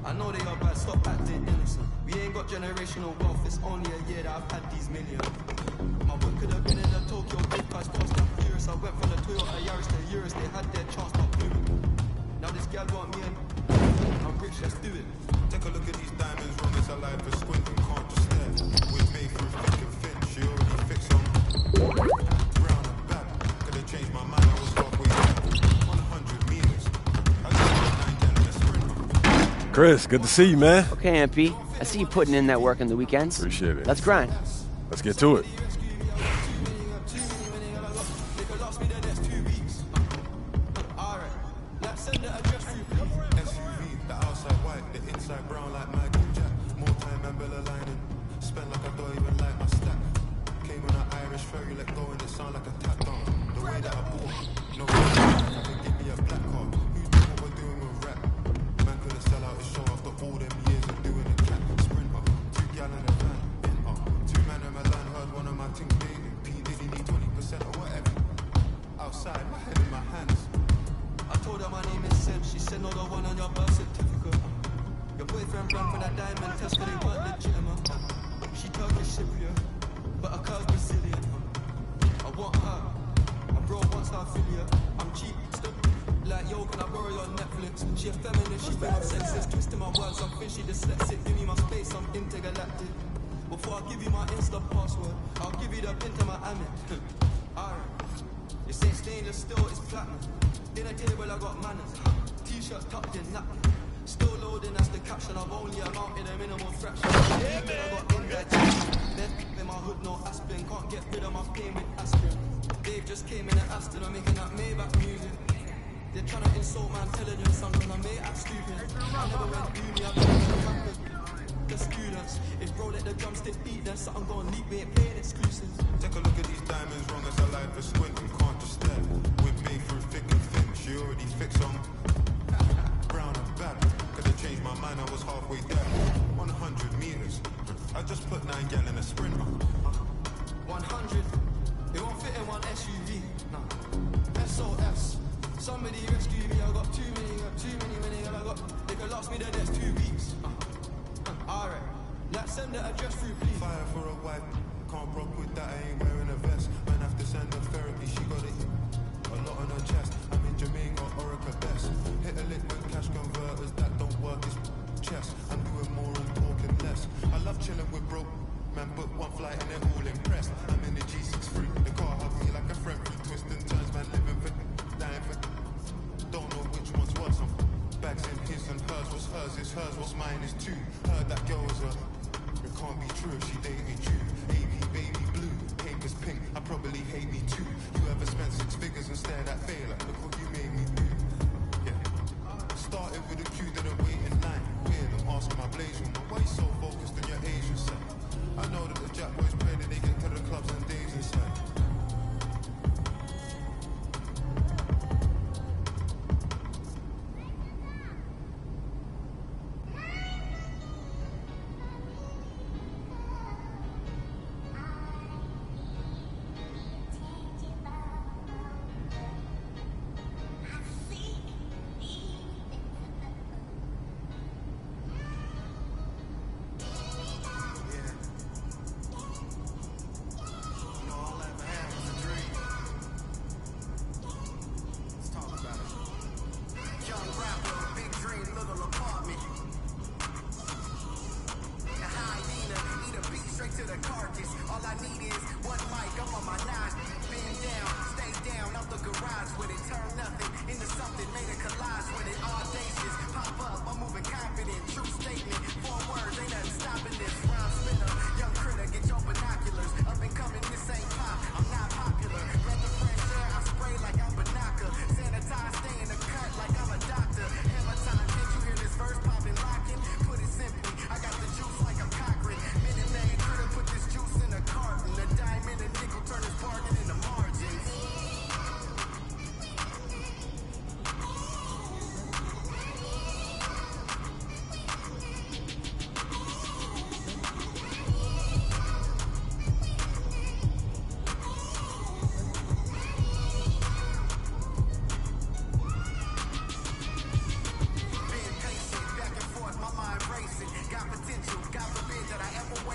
I know they are bad, stop acting innocent. We ain't got generational wealth, it's only a year that I've had these millions. My work could have been in the Tokyo gift cards, fast and furious. I went from the Toyota Yaris to Urus, they had their chance, not blew it. Now this gal want me and I'm rich, let's do it. Take a look at these diamonds, wrong as a life for squinting, can't just stare. With me through thick and thin, she already fixed on. Brown and bad, could have changed my mind, I was halfway there. 100 meters, I got 9 in a sprint. Chris, good to see you, man. Okay, MP. I see you putting in that work on the weekends. Appreciate it. Let's grind. Let's get to it.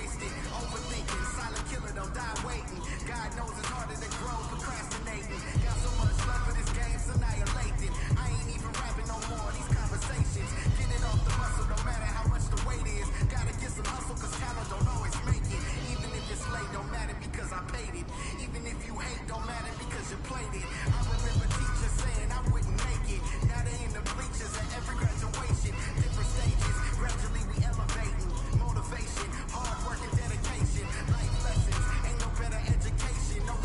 wasted. Overthinking, silent killer, don't die waiting. God knows it's harder to grow, procrastinating. Got so much love for this game's annihilating. I ain't even rapping no more, these conversations. Get it off the muscle, no matter how much the weight is. Gotta get some hustle, cause talent don't always make it. Even if it's late, don't matter because I paid it. Even if you hate, don't matter because you played it. I remember teachers saying I wouldn't make it. Now they in the bleachers at every graduation. Different stages, gradually we elevating. Motivation, hard work and dedication. Life lessons, ain't no better education. No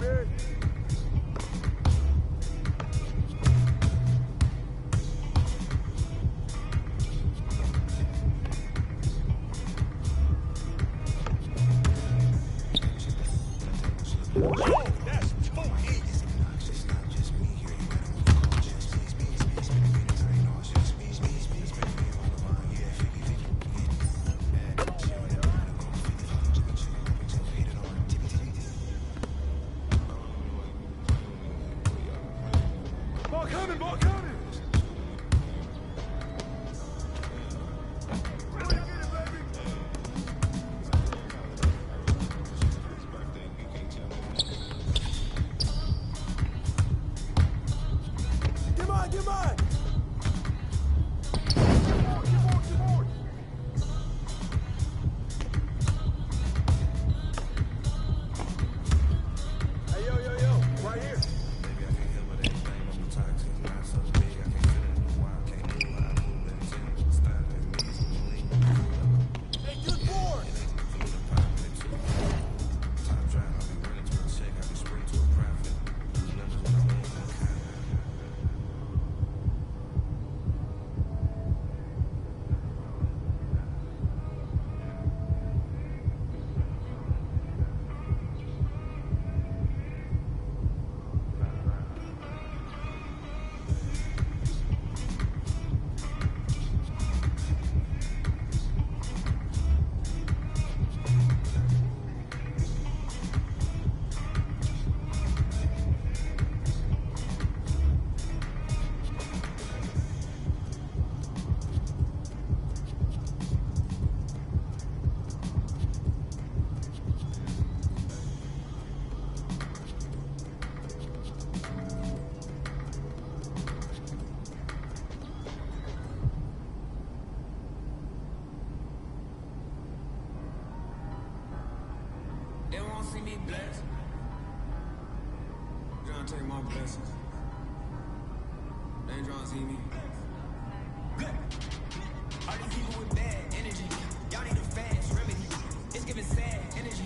Spirit. They won't see me blessed. Trying to take my blessings. They ain't trying to see me. All these people with bad energy. Y'all need a fast remedy. It's giving sad energy.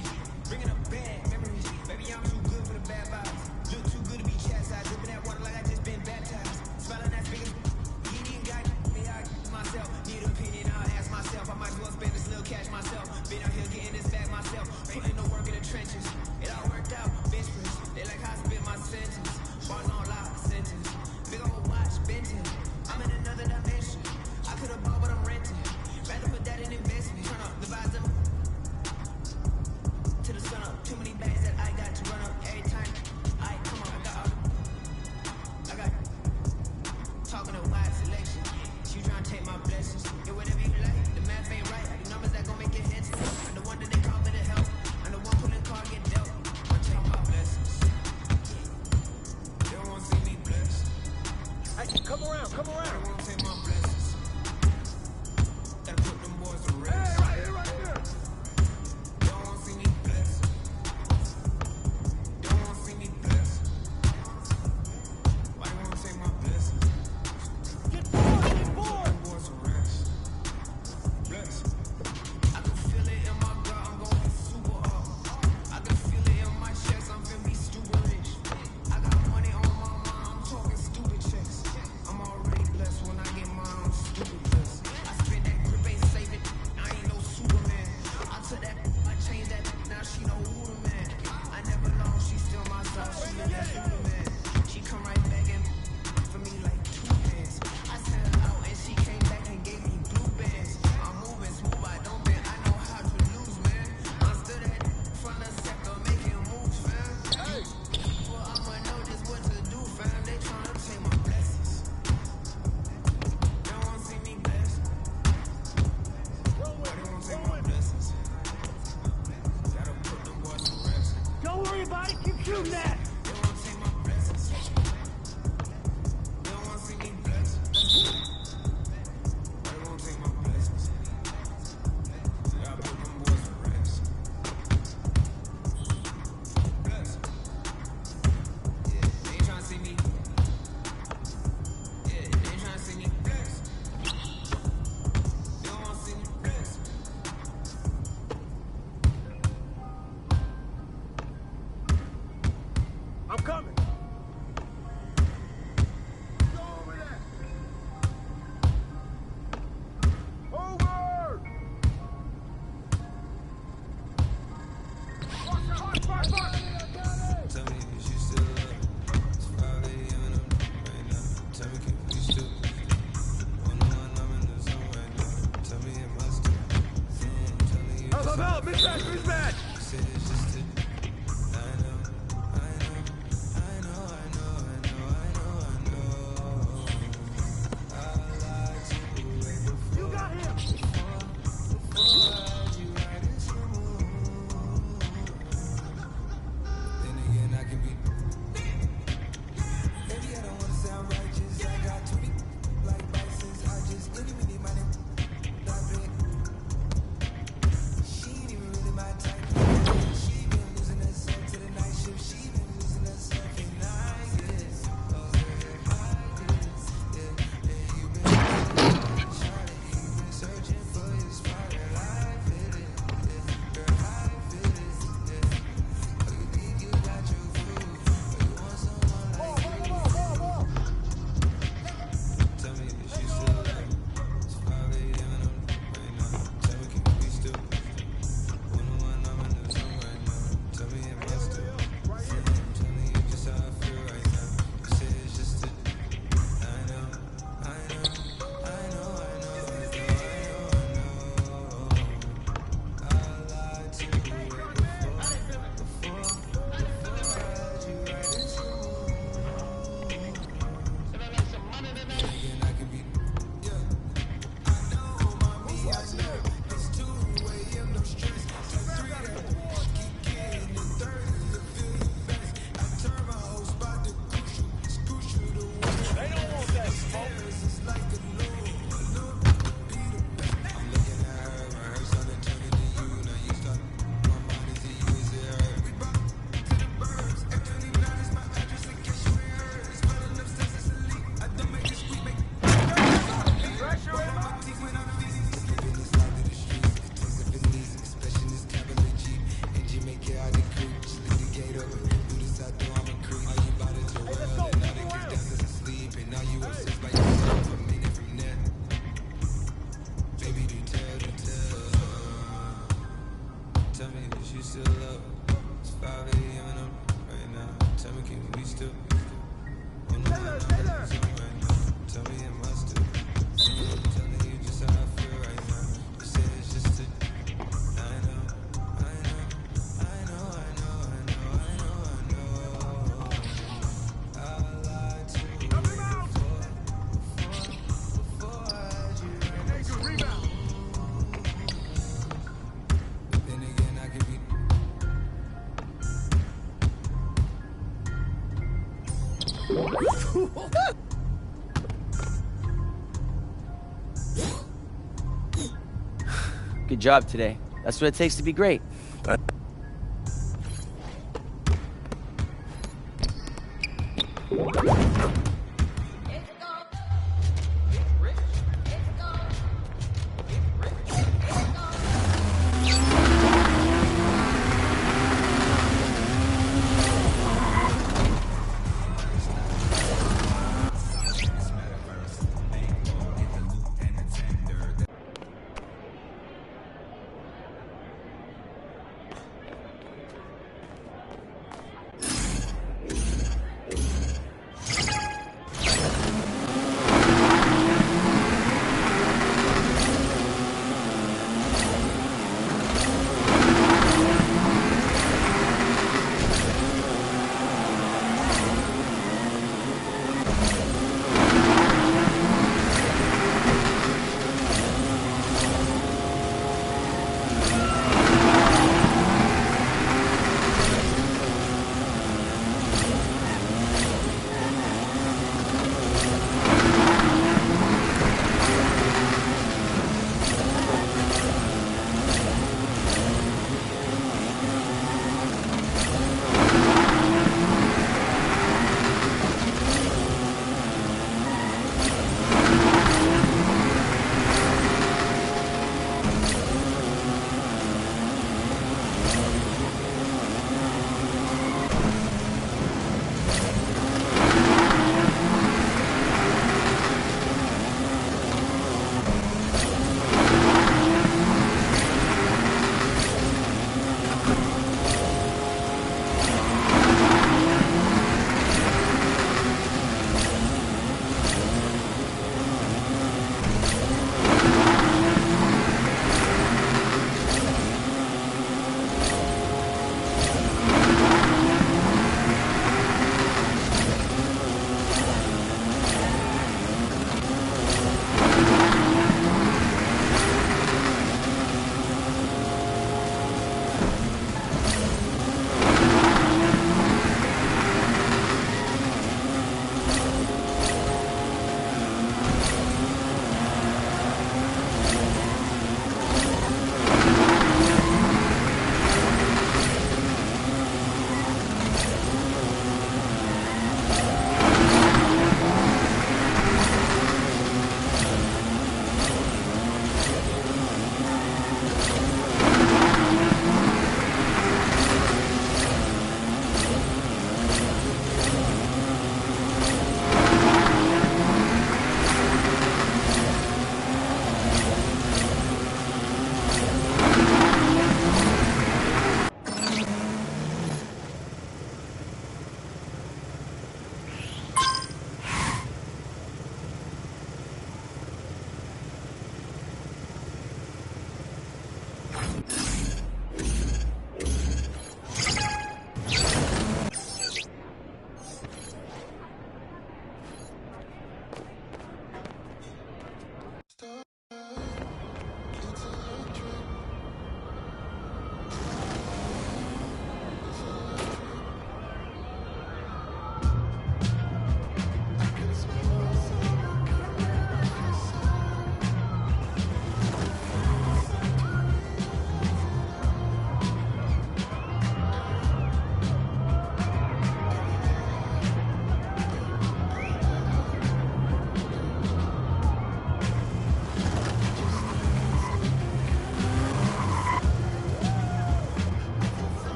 Bringing up bad memories. Baby, I'm too good for the bad vibes. Look too good to be chastised. Dripping that water like I just been baptized. Smiling that big. You ain't even got me. I myself. Need an opinion, I'll ask myself. I might as well spend this little cash myself. Been out here getting this bag myself. Putting the work in the trenches. It all worked out. Bench press. They like how I spit my sentence. Bars on lock sentence. Big old watch, Benton. I'm in another dimension. I could've bought what I'm renting. Rather put that in investment. Turn up the vibes up to the sun up. Too many bags that I got to run up every time. I come on, I got talking a wide selection. You trying to take my blessings. Yeah, whatever you like. The math ain't right. The numbers that gon' make it hit. I'm the one that they call me to help. I'm the one pulling car get dealt. I take my blessings. They don't want to see me blessed. Hey, come around, come around. They won't take my blessings. Gotta put them boys to rest. Hey, right here, right here. They don't want to see me blessed. They don't want to see me blessed. Why they want to take my blessings? Get bored, get bored. Them boys to rest. Blessed. I can feel it in my gut. I'm gonna be super up. I can feel it in my chest. I'm finna be stupid rich. I got money on my mind. I'm talking stupid checks. I'm already blessed when I get mine. I'm stupid blessed. I spent that grip, ain't saved it. I ain't no Superman. I took that, I changed that. Now she know who the man. I never lost. She still my side. She look that Superman. She come right back and for me like two hands. I sent her out and she came back and gave me blue bands. I'm moving smooth. I don't bend. I know how to lose, man. I'm still that front of the sector making moves, fam. Well, I'ma know just what to do, fam. They tryna take my blessings. They don't wanna see me blessed. Why they wanna take my blessings? Gotta put them boys to rest. Don't worry about it, keep shooting that. They don't wanna take my blessings. They don't wanna see me blessed. Why they wanna take my blessings? Gotta put them boys to rest. Blessed. Yeah, they ain't tryna see me. Yeah, they ain't tryna see me blessed. They don't wanna see me blessed. coming. Go over there. Over! Tell me, is you still up? It's 5 a.m. and I'm right now. Tell me, can we still? One on one, I'm in the zone right now. Tell me, am I still? Tell me, you just Help! Mismatch! Mismatch! say it's just a. I know, I know, I know, I know, I know, I know, I know. I lied to you way before. You got him! Before I had you right in smooth. Then again, I can be. Maybe I don't wanna sound righteous. I got 20 like Bisons. I just any money. Stop it. She ain't even really my type. She been losing herself to the night shift. She been losing herself in nights. Oh, yeah, I did. Yeah, you been Charlie. You been searching for your spot. Girl, I feel it. Yeah, girl, I feel it. Yeah. Oh, you think you got your groove, but you want someone like me. Tell me, is you still up? It's 5 a.m. and I'm right now. Tell me, can we still? One on one, I'm in the zone right now. Tell me, am I still? I'm telling you just how I feel right now. You say it's just a. I know, I know, I know, I know, I know, I know, I know. I lied to you way before I had you right in smooth. Then again, I can be. Yeah. I know, mommy, I know. It's 2 a.m. no stress. Till 3 keep getting it 30 to feel your best. I turn my whole spot to crucial. It's crucial to win. They don't want that smoke. It's like a loop, be the best. I'm looking at her, rehearse on the turning to you. Now you start, my mind is to you, is it her? We bop to the birds. F29 is my address in case you ain't heard. It's running upstairs, it's a leak. I don't make it squeak, make Pressure him up. teeth when I'm feeling. Living this life to the streets. It takes up in these, especially in this cabin of Jeep. Engine make it out the creek. Just leave the gate open. Do this out there, I'm a creep. Are you about it to let's well? go, And now move the kids around. dancing asleep. And now you obsessed by yourself. A minute from there. Baby, do tell. Tell me, is you still up? It's 5 a.m. and I'm right now. Tell me, can we still? One on one, I'm in the zone right now. Tell me, am I still? I'm telling you just how I feel right now. You say it's just a. I know, I know, I know, I know, I know, I know, I know. I lied to you way before I had you right. Hey, good rebound. Then again, I can be. Good job today. That's what it takes to be great.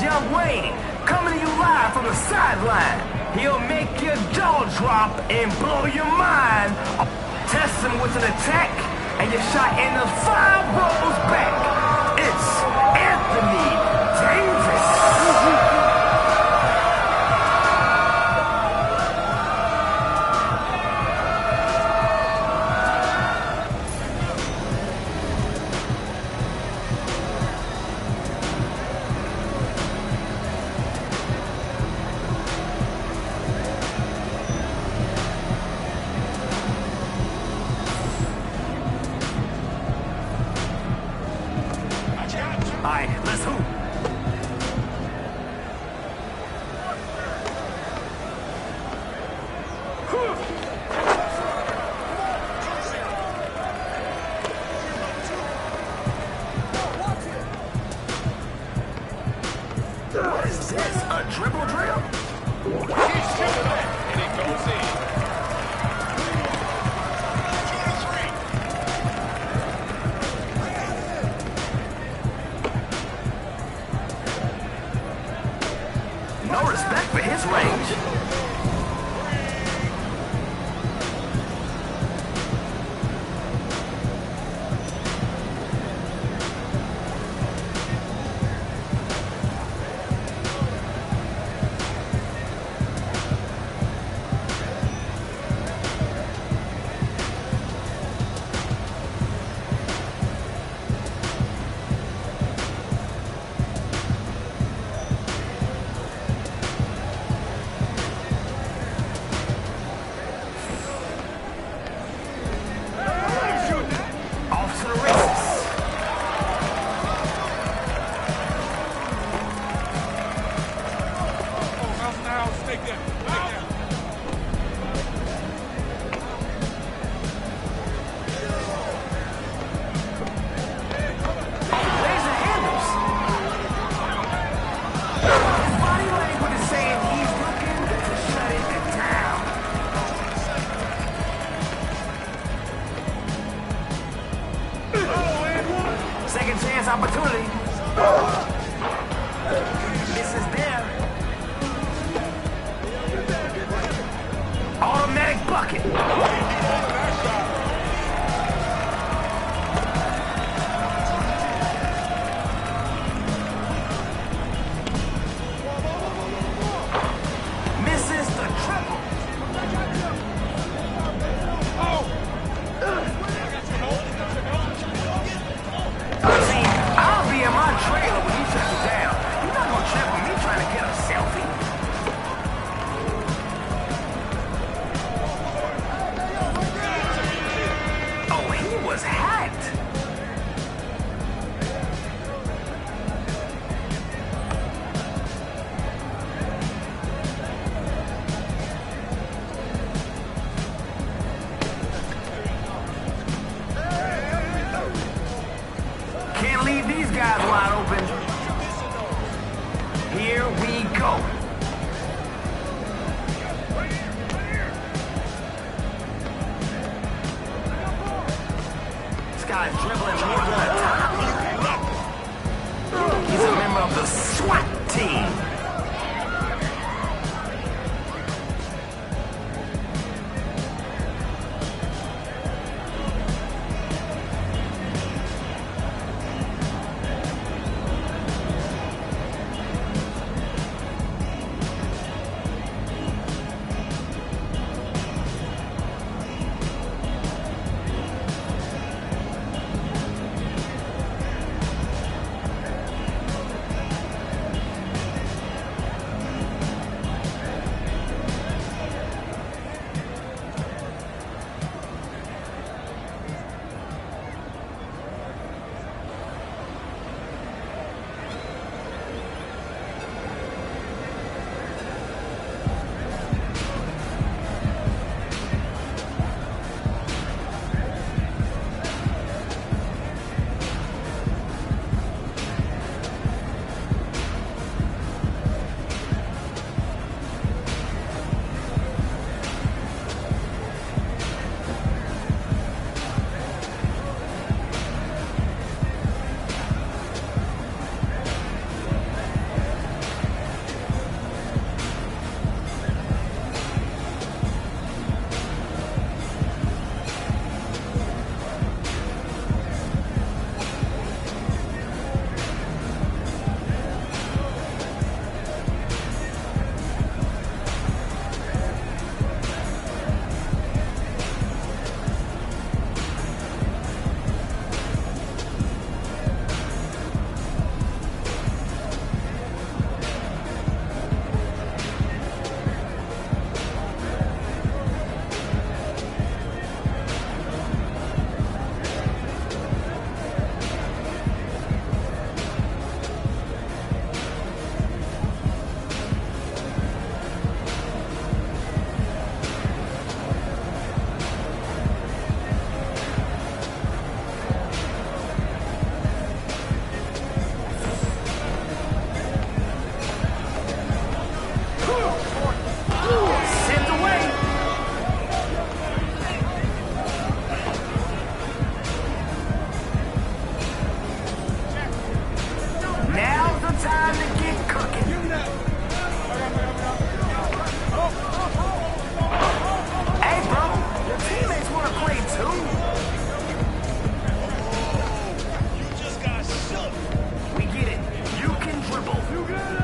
Young Wayne, coming to you live from the sideline. He'll make your jaw drop and blow your mind. Test him with an attack, and you're shot in the 5 rows back. It's Anthony Davis. Alright, let's hoop. What is this? A dribble drill? He's shooting it, and it goes in. 2 to 3. No respect for his range. Off to the races. Oh, mouse in the house. Take that. Take that. Laser handles. His body language is saying he's looking to shut it down. Second chance opportunity. This is there. Sent away. Now's the time to get cooking. Hey, bro, your teammates want to play too. You just got shook. We get it. You can dribble. You got it.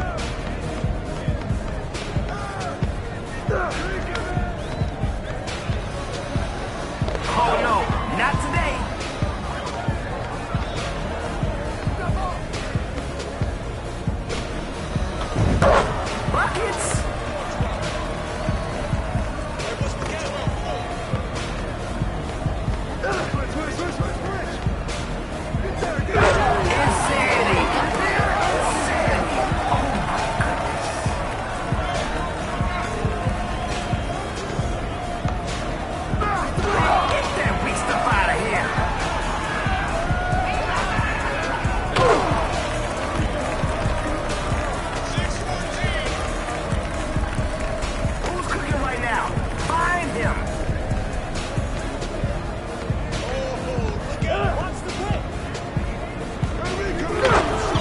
Oh no, not today. Buckets. Insanity. Insanity. Oh my goodness. Get that weak stuff out of here. Who's cooking right now? Find him.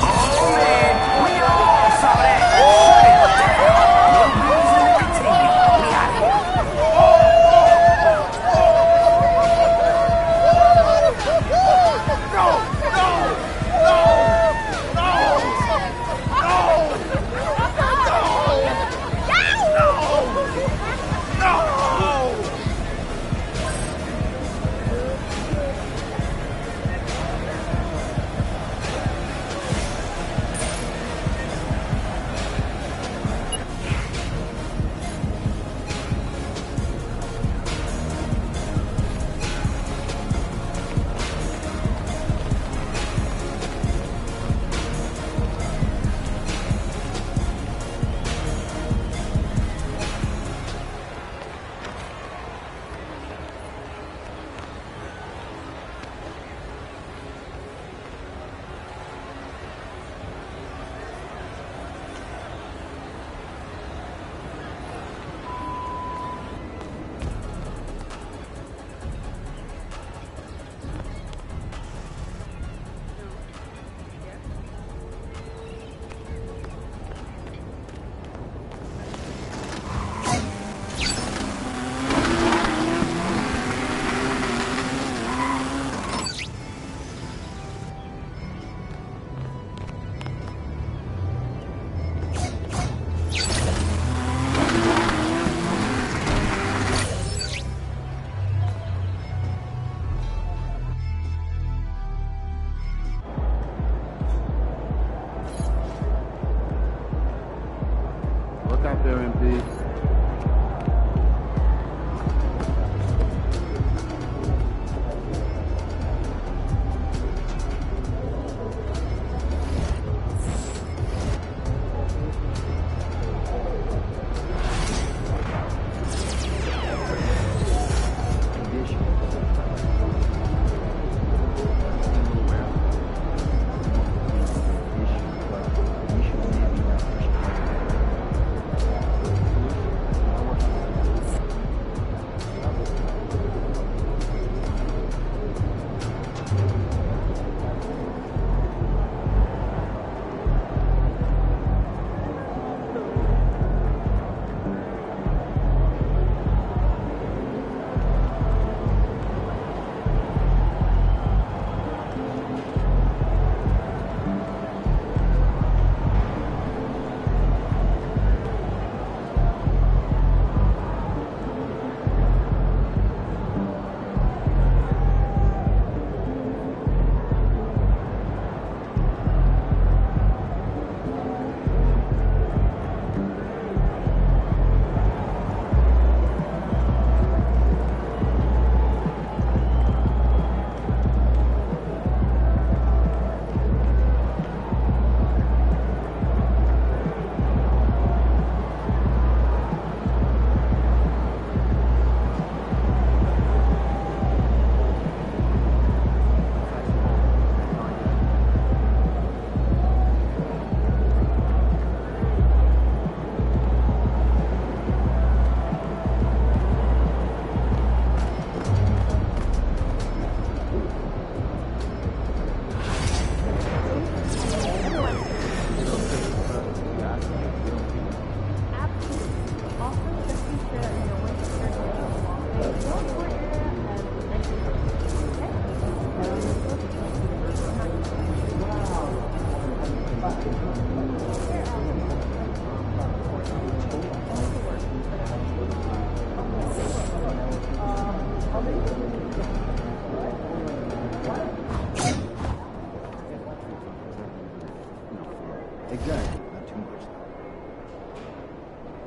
Oh man, we all saw that. Shut it down. No reason to continue. We out of here. Look out there, MP.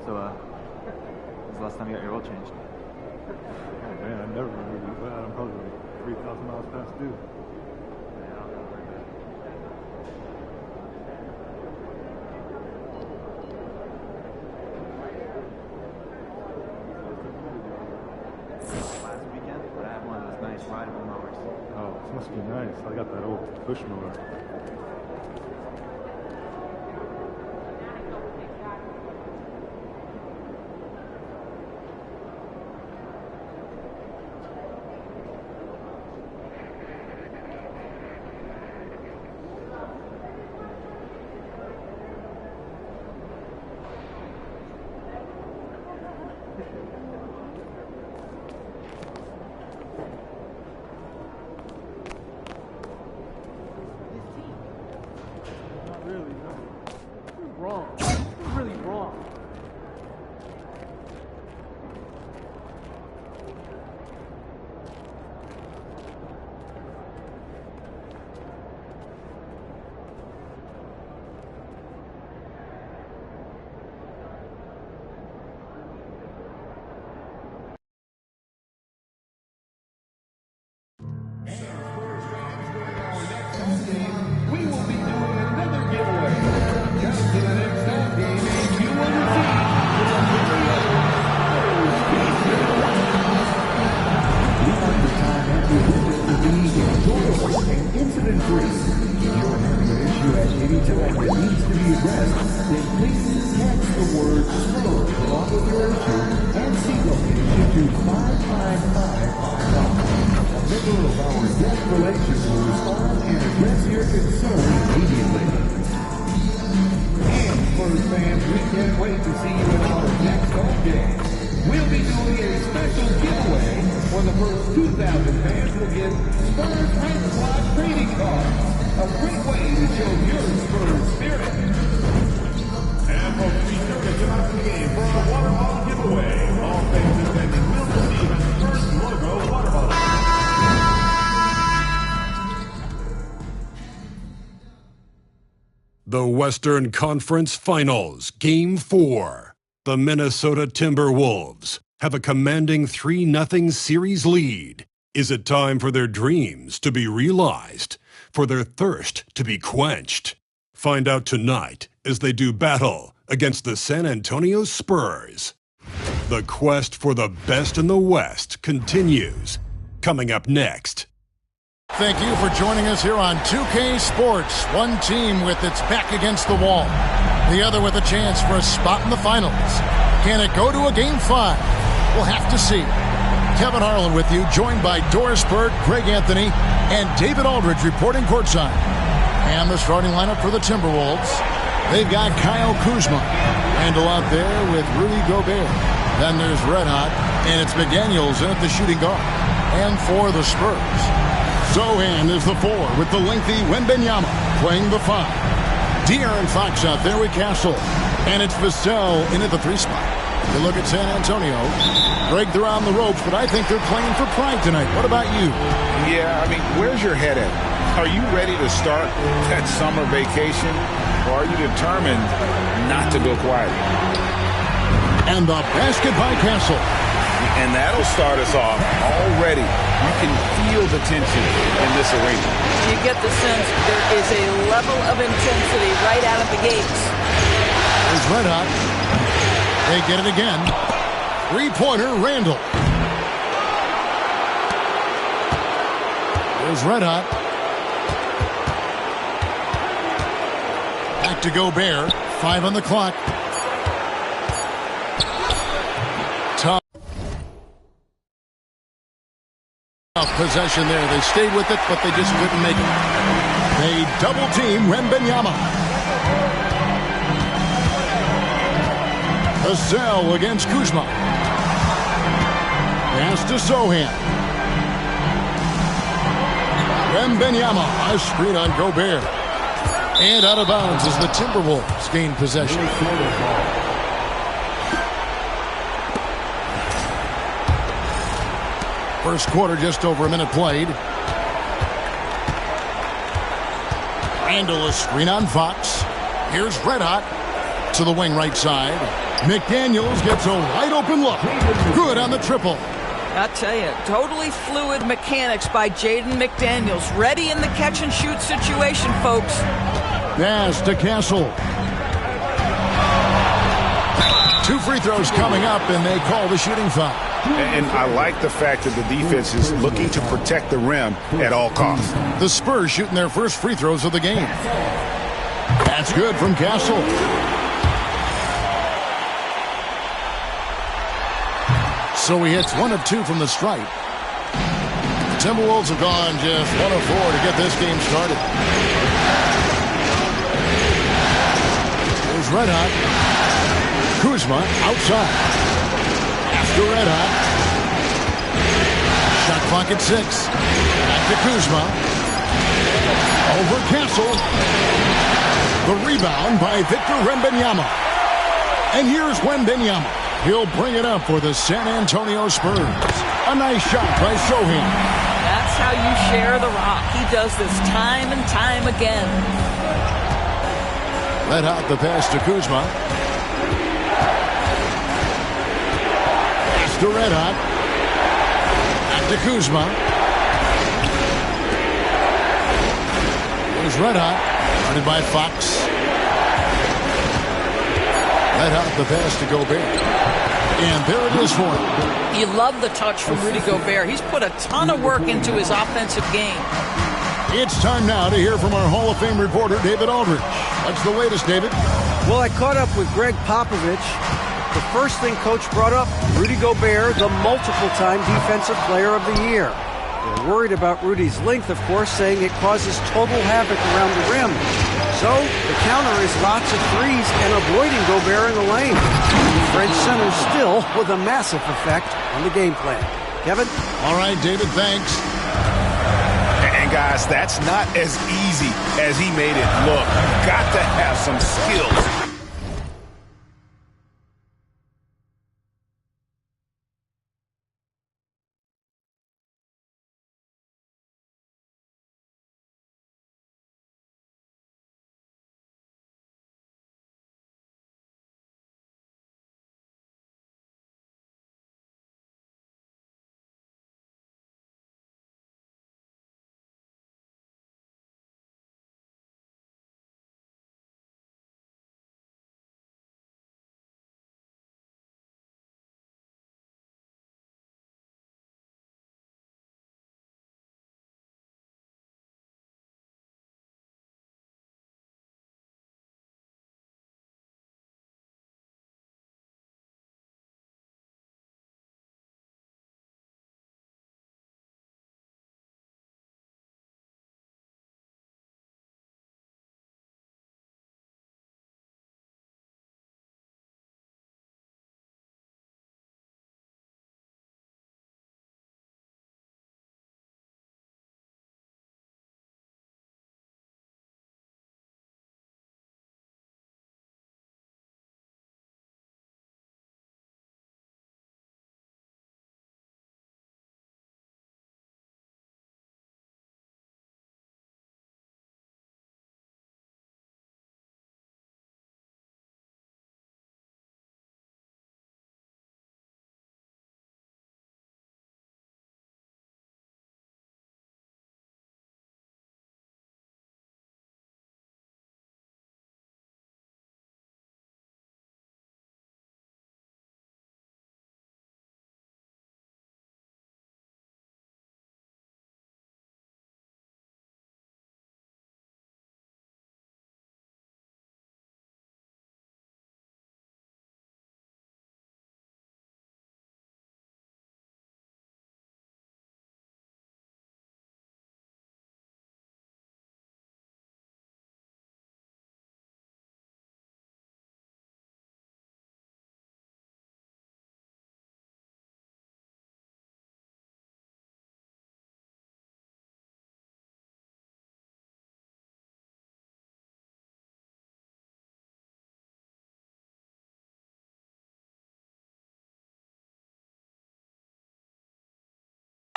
So, when's the last time you got your oil changed? Oh man, I never remember these. I'm probably like 3,000 miles past due. Yeah, I don't know very bad. Last weekend, but I have one of those nice rideable mowers. Oh, this must be nice. I got that old push mower. Really, no. You're wrong. You're really wrong. We will be doing another giveaway. Come to the next home game and you will receive we want your time at the event to be enjoyable and incident-free. If you're having an issue at any time that needs to be addressed, then please text the word SPUR along with your issue and seat location to 55555. A member of our guest relations will respond and address your concern immediately. And Spurs fans, we can't wait to see you in our next home game. We'll be doing a special giveaway for the first 2,000 fans will get Spurs Red Slot trading cards. A great way to show your Spurs spirit. And folks, be sure to come out to the game for our water bottle giveaway. All fans attending will receive a Spurs logo water bottle. The Western Conference Finals, Game 4. The Minnesota Timberwolves have a commanding 3-0 series lead. Is it time for their dreams to be realized, for their thirst to be quenched? Find out tonight as they do battle against the San Antonio Spurs. The quest for the best in the West continues. Coming up next. Thank you for joining us here on 2K Sports. One team with its back against the wall, the other with a chance for a spot in the finals. Can it go to a Game 5? We'll have to see. Kevin Harlan with you, joined by Doris Bird, Greg Anthony, and David Aldridge reporting courtside. And the starting lineup for the Timberwolves. They've got Kyle Kuzma, Randall out there with Rudy Gobert. Then there's Red Hot, and it's McDaniels in at the shooting guard. And for the Spurs, Zohan is the 4 with the lengthy Wembanyama playing the 5. De'Aaron Fox out there with Castle. And it's Vassell in at the 3 spot. You look at San Antonio. Greg, they're on the ropes, but I think they're playing for pride tonight. What about you? Yeah, I mean, where's your head at? Are you ready to start that summer vacation? Or are you determined not to go quietly? And the basket by Castle. And that'll start us off already. You can feel the tension in this arena. You get the sense there is a level of intensity right out of the gates. There's Red Hot. They get it again. Three-pointer, Randall. There's Red Hot. Back to Gobert. 5 on the clock. Tough possession there. They stayed with it, but they just couldn't make it. They double-team Wembanyama. Vassell against Kuzma. Pass to Zohan. Wembanyama, a screen on Gobert. And out of bounds as the Timberwolves gain possession. First quarter, just over a minute played. Randall, a screen on Fox. Here's Red Hot to the wing right side. McDaniels gets a wide open look. Good on the triple. I'll tell you, totally fluid mechanics by Jaden McDaniels. Ready in the catch-and-shoot situation, folks. Pass to Castle. 2 free throws coming up, and they call the shooting foul. And I like the fact that the defense is looking to protect the rim at all costs. The Spurs shooting their first free throws of the game. That's good from Castle. So he hits 1 of 2 from the stripe. Timberwolves have gone just 1 of 4 to get this game started. Here's Red Hot. Kuzma outside. After Red Hot. Shot clock at 6. Back to Kuzma. Over Castle. The rebound by Victor Wembanyama. And here's Wembanyama. He'll bring it up for the San Antonio Spurs. A nice shot by Sohan. That's how you share the rock. He does this time and time again. Let out the pass to Kuzma. Pass to Red Hot. Back to Kuzma. Here's Red Hot. Guarded by Fox. Let out the pass to Gobert. And there it is for him. You love the touch from Rudy Gobert. He's put a ton of work into his offensive game. It's time now to hear from our Hall of Fame reporter, David Aldridge. What's the latest, David? Well, I caught up with Greg Popovich. The first thing Coach brought up, Rudy Gobert, the multiple-time Defensive Player of the Year. They're worried about Rudy's length, of course, saying it causes total havoc around the rim. So, the counter is lots of threes and avoiding Gobert in the lane. The French center still with a massive effect on the game plan. Kevin? All right, David, thanks. And guys, that's not as easy as he made it look. Got to have some skills.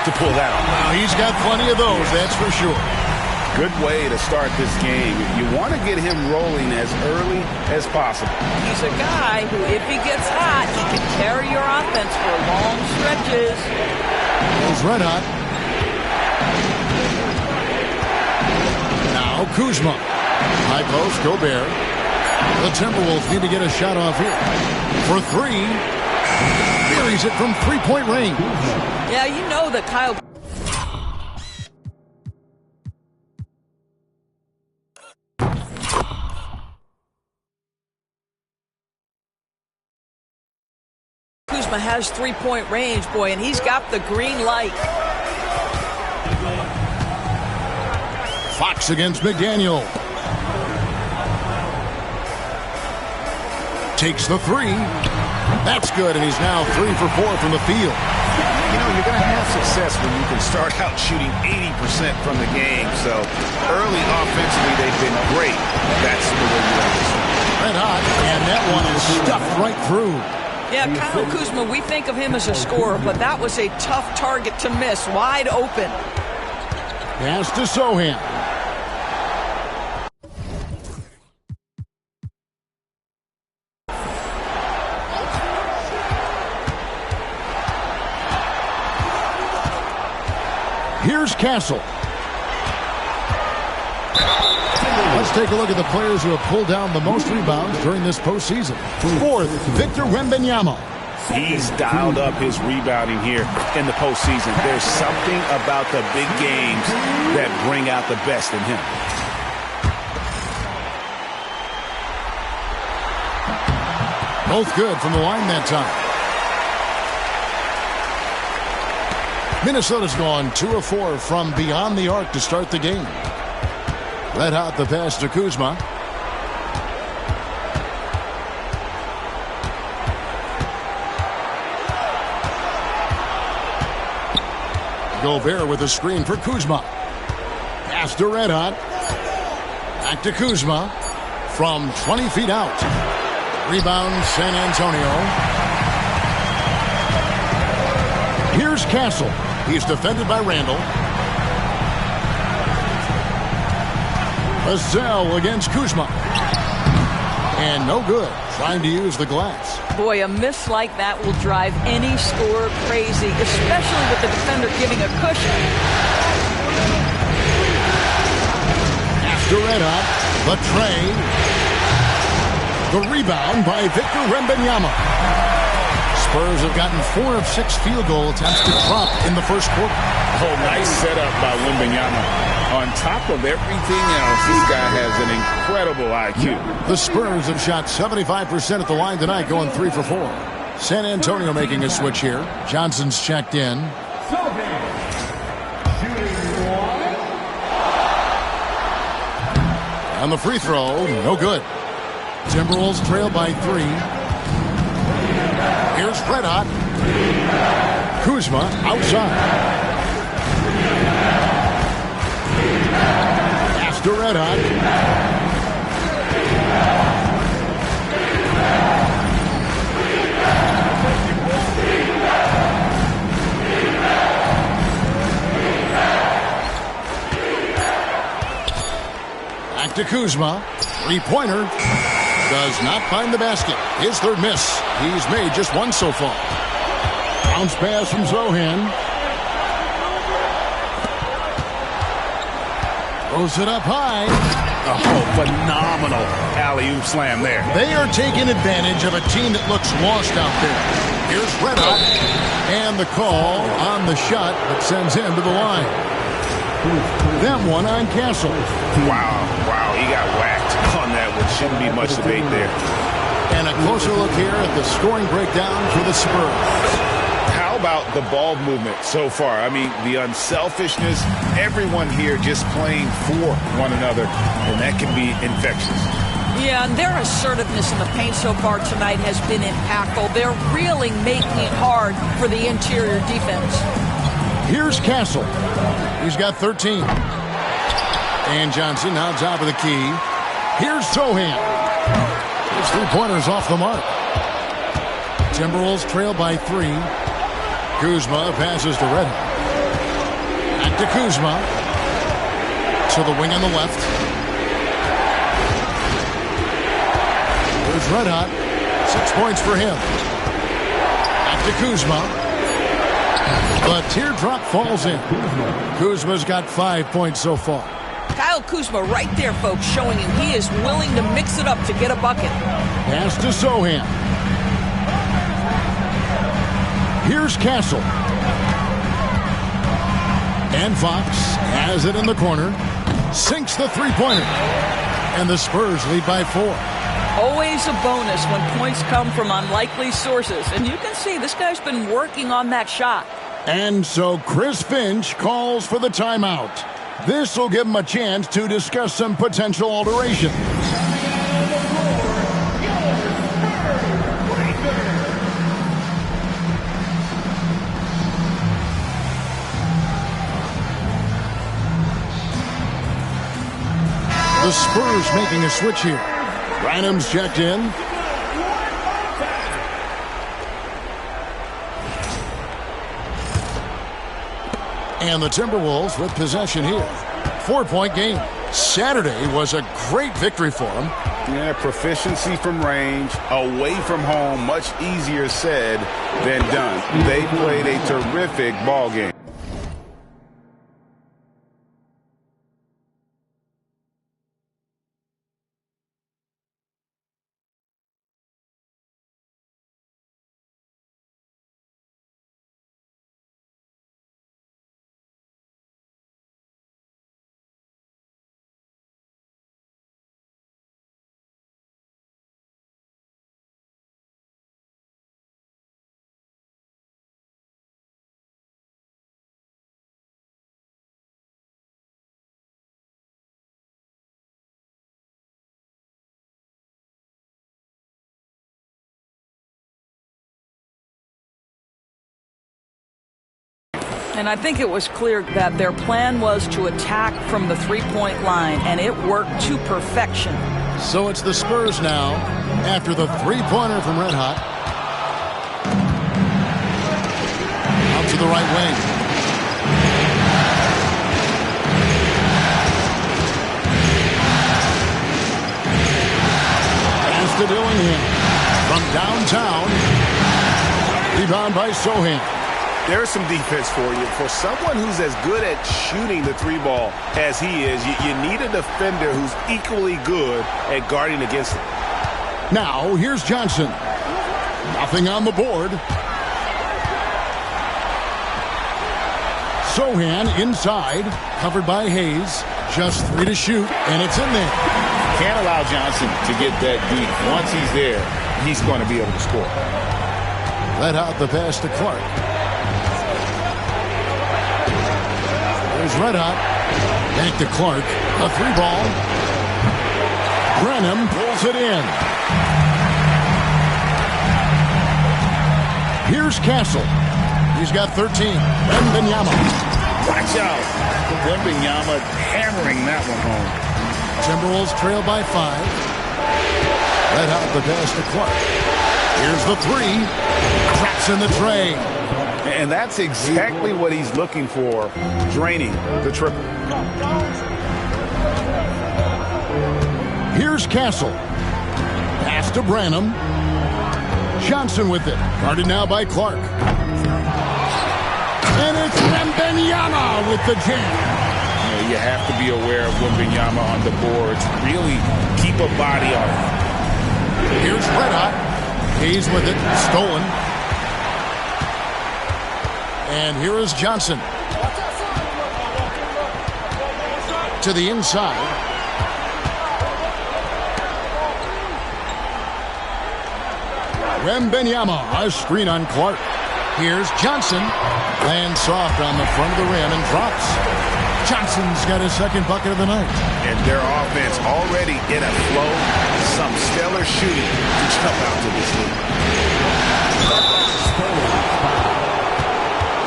To pull that off. Well, he's got plenty of those, that's for sure. Good way to start this game. You want to get him rolling as early as possible. He's a guy who, if he gets hot, he can carry your offense for long stretches. He's red hot. Now Kuzma. High post, Gobert. The Timberwolves need to get a shot off here. For three. Buries it from three-point range. Yeah, you know that Kyle... Kuzma has three-point range, boy, and he's got the green light. Fox against McDaniel. Takes the three. That's good, and he's now 3 for 4 from the field. You know, you're going to have success when you can start out shooting 80% from the game. So early offensively, they've been great. That's the way you like to start. Red hot, and that one is stuffed right through. Yeah, Kyle Kuzma, we think of him as a scorer, but that was a tough target to miss, wide open. Pass to Sohan. Here's Castle. Let's take a look at the players who have pulled down the most rebounds during this postseason. Fourth, Victor Wembanyama. He's dialed up his rebounding here in the postseason. There's something about the big games that bring out the best in him. Both good from the line that time. Minnesota's gone 2 of 4 from beyond the arc to start the game. Red hot the pass to Kuzma. Gobert with a screen for Kuzma. Pass to Red hot. Back to Kuzma. From 20 feet out. Rebound San Antonio. Here's Castle. He's defended by Randall. Vassell against Kuzma. And no good. Trying to use the glass. Boy, a miss like that will drive any scorer crazy, especially with the defender giving a cushion. After Red hot, the tray. The rebound by Victor Wembanyama. Spurs have gotten 4 of 6 field goal attempts to drop in the first quarter. Oh, nice setup by Wembanyama. On top of everything else, this guy has an incredible IQ. The Spurs have shot 75% at the line tonight, going 3 for 4. San Antonio making a switch here. Johnson's checked in. On the free throw, no good. Timberwolves trail by 3. Here's Red hot. Kuzma outside. Pass to Red hot. Back to Kuzma. Three-pointer. Does not find the basket. His third miss. He's made just 1 so far. Bounce pass from Zohan. Throws it up high. Oh, phenomenal alley-oop slam there. They are taking advantage of a team that looks lost out there. Here's Red hot. And the call on the shot that sends him to the line. That one on Castle. Wow, he got whacked on that, which shouldn't be much debate there. And a closer look here at the scoring breakdown for the Spurs. How about the ball movement so far? I mean, the unselfishness, everyone here just playing for one another, and that can be infectious. Yeah, and their assertiveness in the paint so far tonight has been impactful. They're really making it hard for the interior defense. Here's Castle. He's got 13. And Johnson now top of the key. Here's Sohan. His three-pointers off the mark. Timberwolves trail by 3. Kuzma passes to Red. Back to Kuzma. To the wing on the left. There's Red Hot. 6 points for him. Back to Kuzma. The teardrop falls in. Kuzma's got 5 points so far. Kyle Kuzma right there, folks, showing you he is willing to mix it up to get a bucket. Pass to Sohan. Here's Castle. And Fox has it in the corner. Sinks the three-pointer. And the Spurs lead by 4. Always a bonus when points come from unlikely sources. And you can see this guy's been working on that shot. And so Chris Finch calls for the timeout. This will give him a chance to discuss some potential alterations. The Spurs making a switch here. Branham's checked in. And the Timberwolves with possession here. 4-point game. Saturday was a great victory for them. Yeah, proficiency from range, away from home, much easier said than done. They played a terrific ball game. And I think it was clear that their plan was to attack from the three-point line, and it worked to perfection. So it's the Spurs now after the three-pointer from Red Hot. Out to the right wing. Pass to Dillingham from downtown. Rebound by Sohan. There's some defense for you. For someone who's as good at shooting the three ball as he is, you need a defender who's equally good at guarding against it. Now, here's Johnson. Nothing on the board. Sohan inside, covered by Hayes. Just 3 to shoot, and it's in there. Can't allow Johnson to get that deep. Once he's there, he's going to be able to score. Let out the pass to Clark. There's Red Hot. Back to Clark. A 3-ball. Brenham pulls it in. Here's Castle. He's got 13. Wembanyama. Watch out. Wembanyama hammering that one home. Timberwolves trail by 5. Red Hot the pass to Clark. Here's the 3. Drops in the tray. And that's exactly what he's looking for, draining the triple. Here's Castle. Pass to Branham. Johnson with it. Guarded now by Clark. And it's Wembanyama with the jam. You have to be aware of Wembanyama on the boards. Really keep a body on it. Here's Red Hot. Hayes with it. Stolen. And here is Johnson. To the inside. Wembanyama, a screen on Clark. Here's Johnson. Lands soft on the front of the rim and drops. Johnson's got his second bucket of the night. And their offense already in a flow. Some stellar shooting to jump out to this league.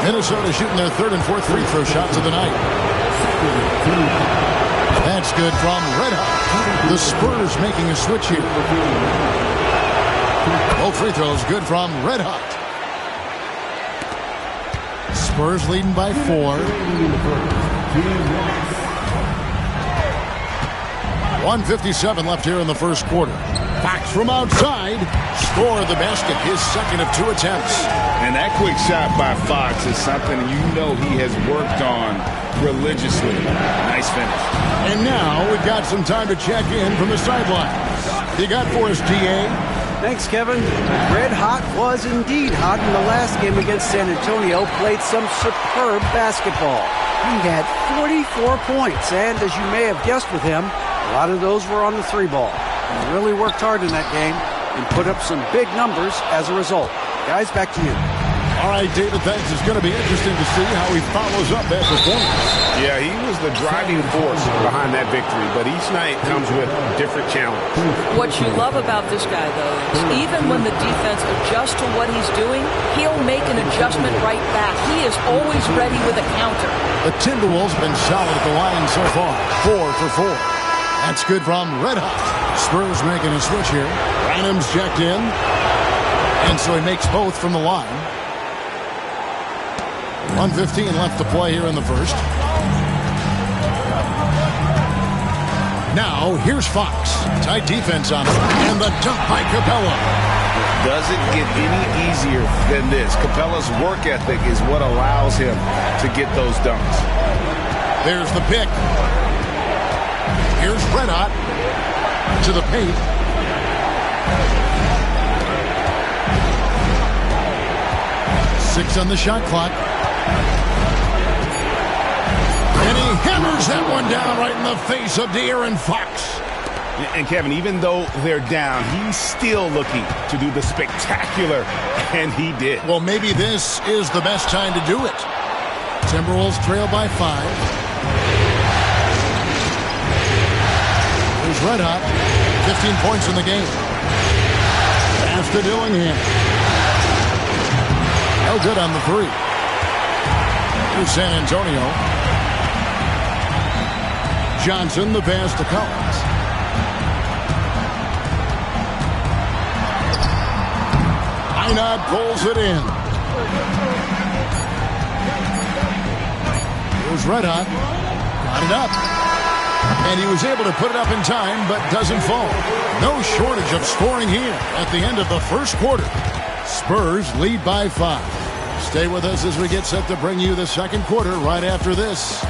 Minnesota shooting their third and fourth free throw shots of the night. That's good from Red Hot. The Spurs making a switch here. Both free throws good from Red Hot. Spurs leading by 4. 1:57 left here in the first quarter. Fox from outside scored the basket, his second of 2 attempts. And that quick shot by Fox is something you know he has worked on religiously. Nice finish. And now we've got some time to check in from the sidelines. You got for us, DA? Thanks, Kevin. Red Hot was indeed hot in the last game against San Antonio. Played some superb basketball. He had 44 points, and as you may have guessed with him, a lot of those were on the 3-ball. He really worked hard in that game and put up some big numbers as a result. Guys, back to you. All right, David, thanks. It's going to be interesting to see how he follows up that performance. Yeah, he was the driving force behind that victory, but each night comes with different challenges. What you love about this guy, though, is even when the defense adjusts to what he's doing, he'll make an adjustment right back. He is always ready with a counter. The Timberwolves have been solid at the line so far, 4 for 4. That's good from Red Hot. Spurs making a switch here. Branham's checked in, and so he makes both from the line. 1:15 left to play here in the first. Now, here's Fox. Tight defense on him, and the dunk by Capella. Doesn't get any easier than this. Capella's work ethic is what allows him to get those dunks. There's the pick. Here's Red Hot to the paint. Six on the shot clock. And he hammers that one down right in the face of De'Aaron Fox. And Kevin, even though they're down, he's still looking to do the spectacular, and he did. Well, maybe this is the best time to do it. Timberwolves trail by 5. Here's Red Hot. 15 points in the game. Pass to Dillingham. No good on the 3. Here's San Antonio. Johnson, the pass to Collins. Einod pulls it in. Here's Red Hot. Got it up. And he was able to put it up in time, but doesn't fall. No shortage of scoring here at the end of the first quarter. Spurs lead by 5. Stay with us as we get set to bring you the second quarter right after this.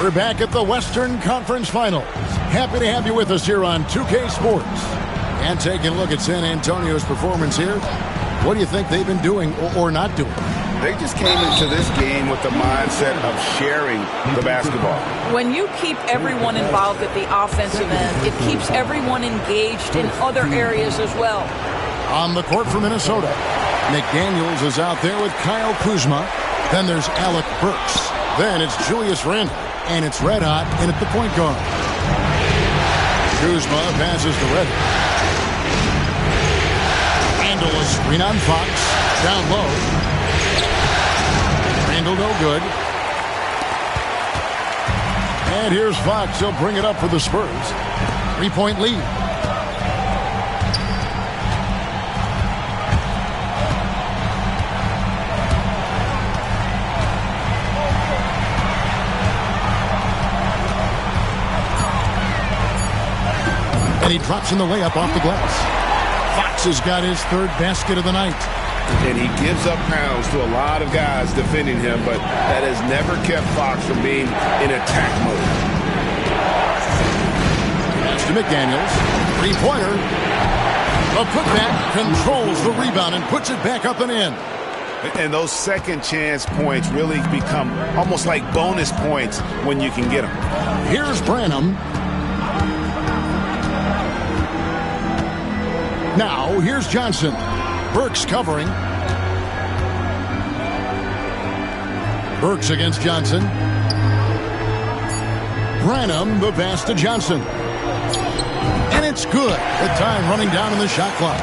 We're back at the Western Conference Finals. Happy to have you with us here on 2K Sports. And taking a look at San Antonio's performance here. What do you think they've been doing or not doing? They just came into this game with the mindset of sharing the basketball. When you keep everyone involved at the offensive end, it keeps everyone engaged in other areas as well. On the court for Minnesota, McDaniels is out there with Kyle Kuzma. Then there's Alec Burks. Then it's Julius Randle. And it's Red Hot in at the point guard. Kuzma passes to Red. Randle a screen on Fox. Down low. Randle no good. And here's Fox. He'll bring it up for the Spurs. 3-point lead. And he drops in the layup off the glass. Fox has got his 3rd basket of the night. And he gives up pounds to a lot of guys defending him, but that has never kept Fox from being in attack mode. Pass to McDaniels. 3-pointer. A putback controls the rebound and puts it back up and in. And those second chance points really become almost like bonus points when you can get them. Here's Branham. Now, here's Johnson. Burks covering. Burks against Johnson. Branham, the pass to Johnson. And it's good with time running down in the shot clock.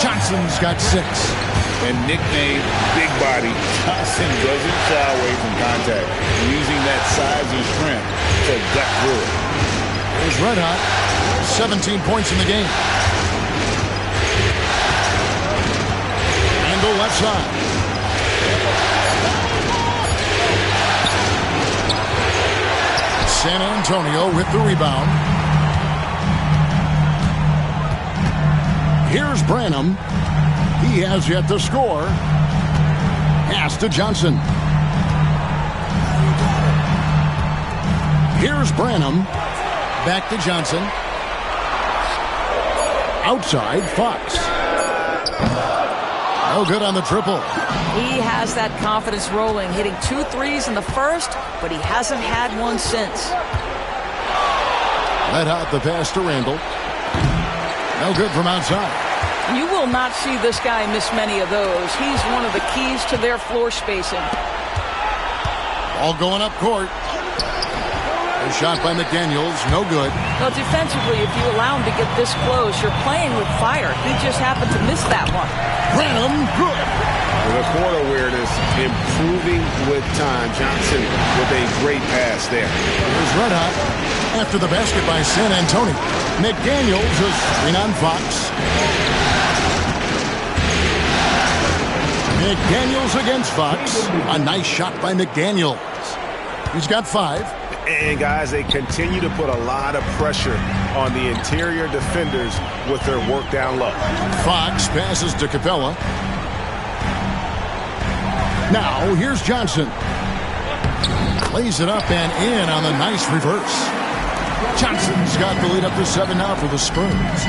Johnson's got 6. And nicknamed Big Body, Johnson doesn't shy away from contact, using that size and strength to gut through it. Here's Red Hot, 17 points in the game. And go left side. San Antonio with the rebound. Here's Branham. He has yet to score. Pass to Johnson. Here's Branham. Back to Johnson. Outside, Fox. No good on the triple. He has that confidence rolling, hitting 2 threes in the first, but he hasn't had one since. Let out the pass to Randall. No good from outside. You will not see this guy miss many of those. He's one of the keys to their floor spacing. Ball going up court. A shot by McDaniels, no good. Well, defensively, if you allow him to get this close, you're playing with fire. He just happened to miss that one. Branham, good. The court awareness improving with time. Johnson with a great pass there. Here's Red Hot after the basket by San Antonio. McDaniels is screen on Fox. McDaniels against Fox. A nice shot by McDaniels. He's got 5. And guys, they continue to put a lot of pressure on the interior defenders with their work down low. Fox passes to Capella. Now, here's Johnson. Lays it up and in on the nice reverse. Johnson's got the lead up to 7 now for the Spurs.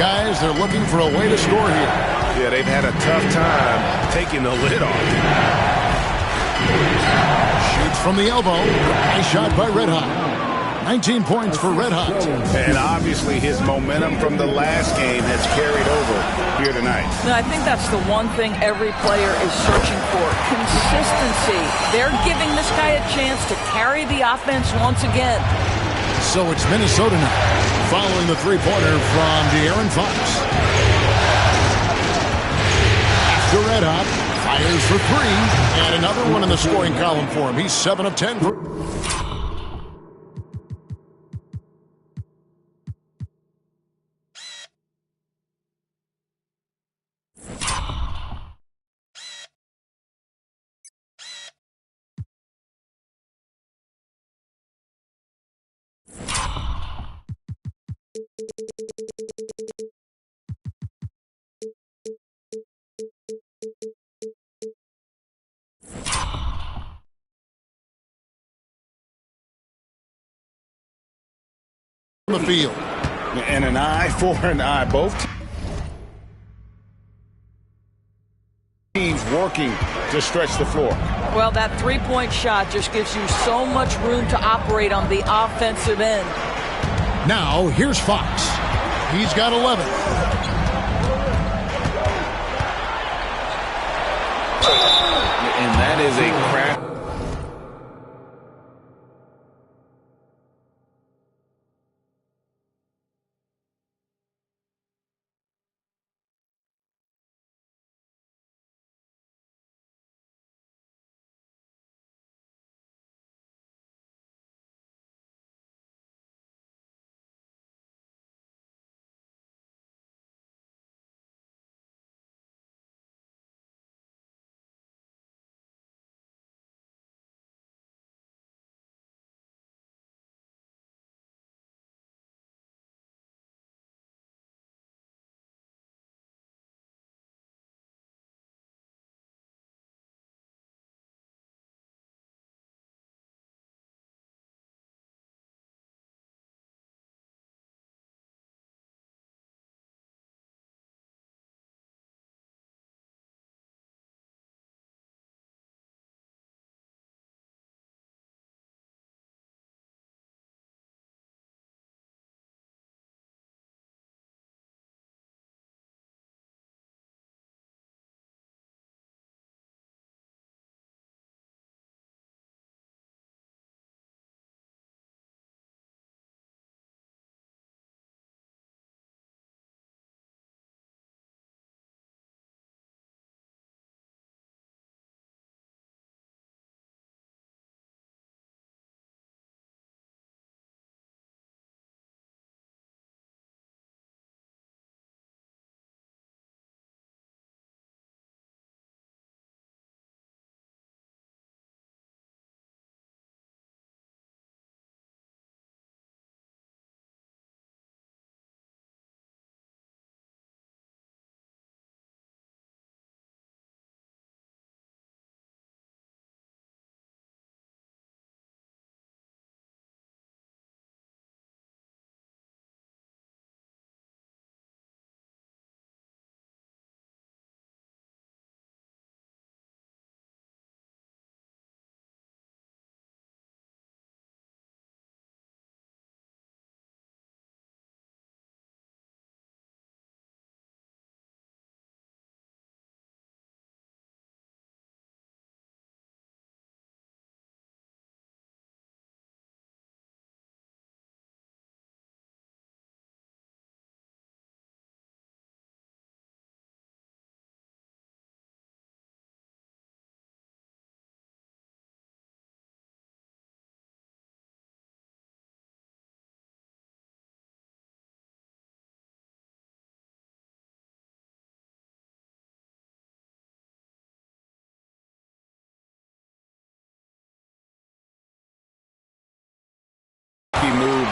Guys, they're looking for a way to score here. Yeah, they've had a tough time taking the lid off. Shoots from the elbow. Nice shot by Red Hot. 19 points for Red Hot. And obviously his momentum from the last game has carried over here tonight. No, I think that's the one thing every player is searching for. Consistency. They're giving this guy a chance to carry the offense once again. So it's Minnesota now, following the three-pointer from De'Aaron Fox. After Red Hot, fires for 3, and another one in the scoring column for him. He's 7 of 10. The field. And an eye for an eye. Both teams working to stretch the floor. Well, that three-point shot just gives you so much room to operate on the offensive end. Now, here's Fox. He's got 11. And that is a crack.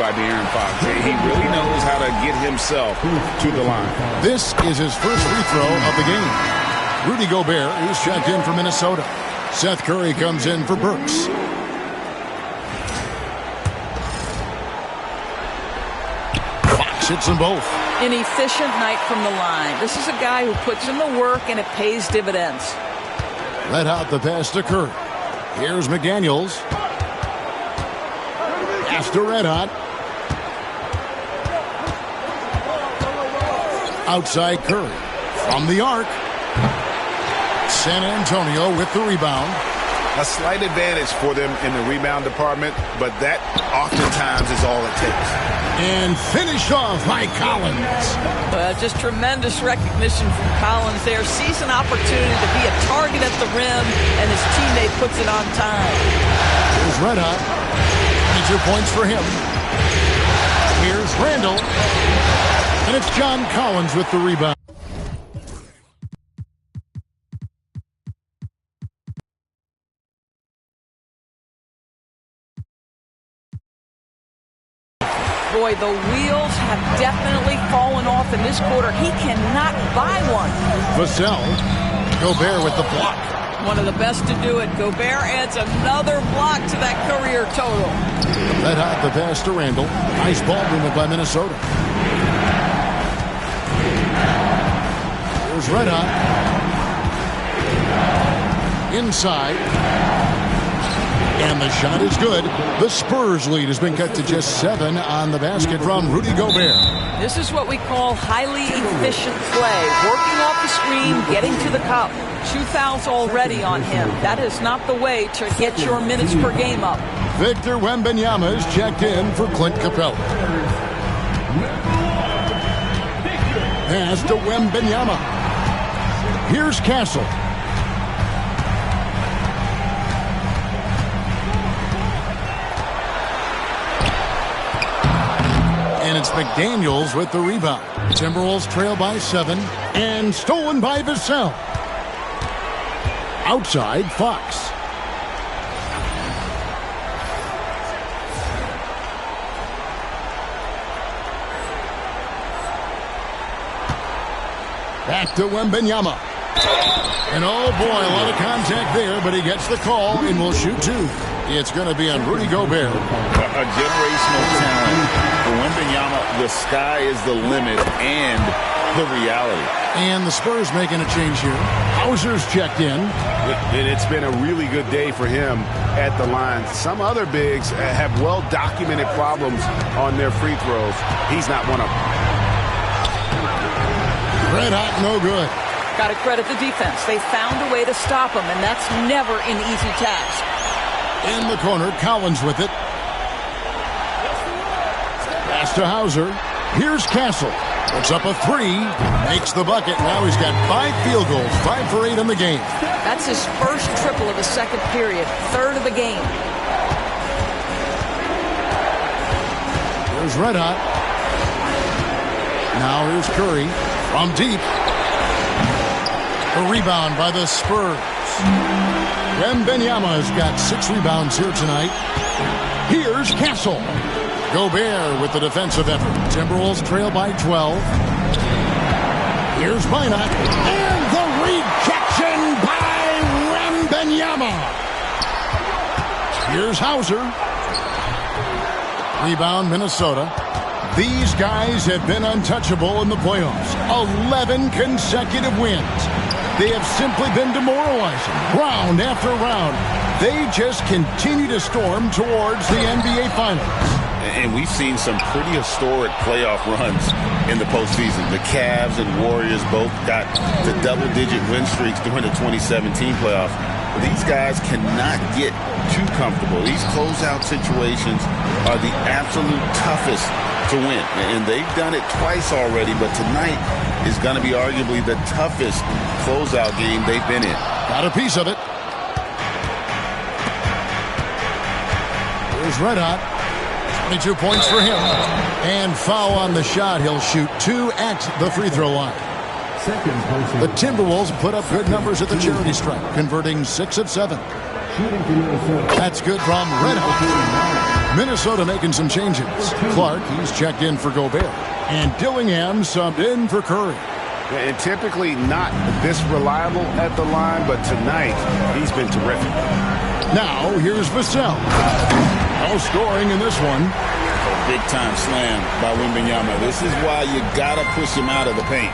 by De'Aaron Fox. He really knows how to get himself to the line. This is his first free throw of the game. Rudy Gobert is checked in for Minnesota. Seth Curry comes in for Burks. Fox hits them both. An efficient night from the line. This is a guy who puts in the work and it pays dividends. Let out the pass to Curry. Here's McDaniels. Pass to Red Hot. Outside Curry. From the arc. San Antonio with the rebound. A slight advantage for them in the rebound department, but that oftentimes is all it takes. And finished off by Collins. Well, just tremendous recognition from Collins there. Sees an opportunity to be a target at the rim, and his teammate puts it on time. Here's Red Hot. 22 points for him. Here's Randall. And it's John Collins with the rebound. Boy, the wheels have definitely fallen off in this quarter. He cannot buy one. Vassell. Gobert with the block. One of the best to do it. Gobert adds another block to that career total. Red Hot the pass to Randall. Nice ball movement by Minnesota. Here's Red Hot. Inside. And the shot is good. The Spurs lead has been cut to just 7 on the basket from Rudy Gobert. This is what we call highly efficient play. Working off the screen, getting to the cup. 2 fouls already on him. That is not the way to get your minutes per game up. Victor Wembanyama is checked in for Clint Capella. Pass to Wembanyama. Here's Castle. And it's McDaniels with the rebound. Timberwolves trail by 7 and stolen by Vassell. Outside, Fox. Back to Wembanyama. And oh boy, a lot of contact there, but he gets the call and will shoot 2. It's going to be on Rudy Gobert. A generational talent. For Wembanyama, the sky is the limit and the reality. And the Spurs making a change here. Hauser's checked in. It's been a really good day for him at the line. Some other bigs have well-documented problems on their free throws. He's not one of them. Red Hot, no good. Got to credit the defense. They found a way to stop him, and that's never an easy task. In the corner, Collins with it. Pass to Hauser. Here's Castle. Puts up a 3. Makes the bucket. Now he's got 5 field goals. 5 for 8 in the game. That's his first triple of the second period. 3rd of the game. Here's Red Hot. Now here's Curry from deep. A rebound by the Spurs. Wembanyama has got 6 rebounds here tonight. Here's Castle. Gobert with the defensive effort. Timberwolves trail by 12. Here's Minot. And the rejection by Wembanyama. Here's Hauser. Rebound Minnesota. These guys have been untouchable in the playoffs. 11 consecutive wins. They have simply been demoralizing, round after round. They just continue to storm towards the NBA Finals. And we've seen some pretty historic playoff runs in the postseason. The Cavs and Warriors both got the double-digit win streaks during the 2017 playoffs. These guys cannot get too comfortable. These closeout situations are the absolute toughest to win. And they've done it twice already, but tonight is going to be arguably the toughest closeout game they've been in. Got a piece of it. Here's Red Hot. 22 points for him. And foul on the shot. He'll shoot 2 at the free throw line. The Timberwolves put up good numbers at the charity stripe, converting 6 of 7. That's good from Red Hot. Minnesota making some changes. Clark, he's checked in for Gobert. And Dillingham subbed in for Curry. And typically not this reliable at the line, but tonight he's been terrific. Now, here's Vassell. No scoring in this one. A big-time slam by Wembanyama. This is why you got to push him out of the paint.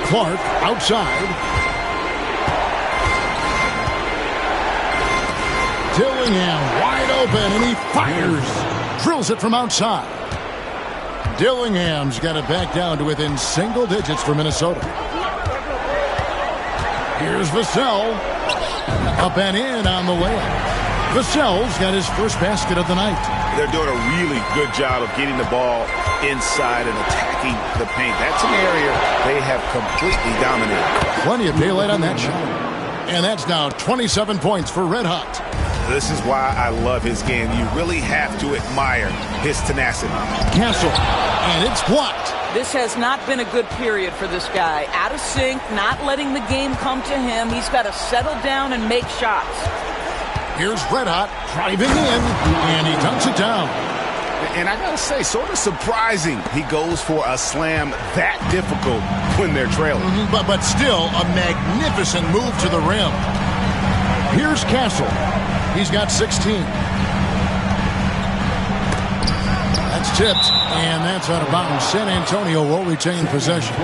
Clark outside. Dillingham wide open, and he fires. Drills it from outside. Dillingham's got it back down to within single digits for Minnesota. Here's Vassell. Up and in on the layup. Vassell's got his first basket of the night. They're doing a really good job of getting the ball inside and attacking the paint. That's an area they have completely dominated. Plenty of daylight on that shot. And that's now 27 points for Red Hot. This is why I love his game. You really have to admire his tenacity. Castle, and it's blocked. This has not been a good period for this guy. Out of sync, not letting the game come to him. He's got to settle down and make shots. Here's Red Hot driving in, and he dunks it down. And I got to say, sort of surprising he goes for a slam that difficult when they're trailing. But still a magnificent move to the rim. Here's Castle. He's got 16. That's tipped, and that's out of bounds. San Antonio will retain possession.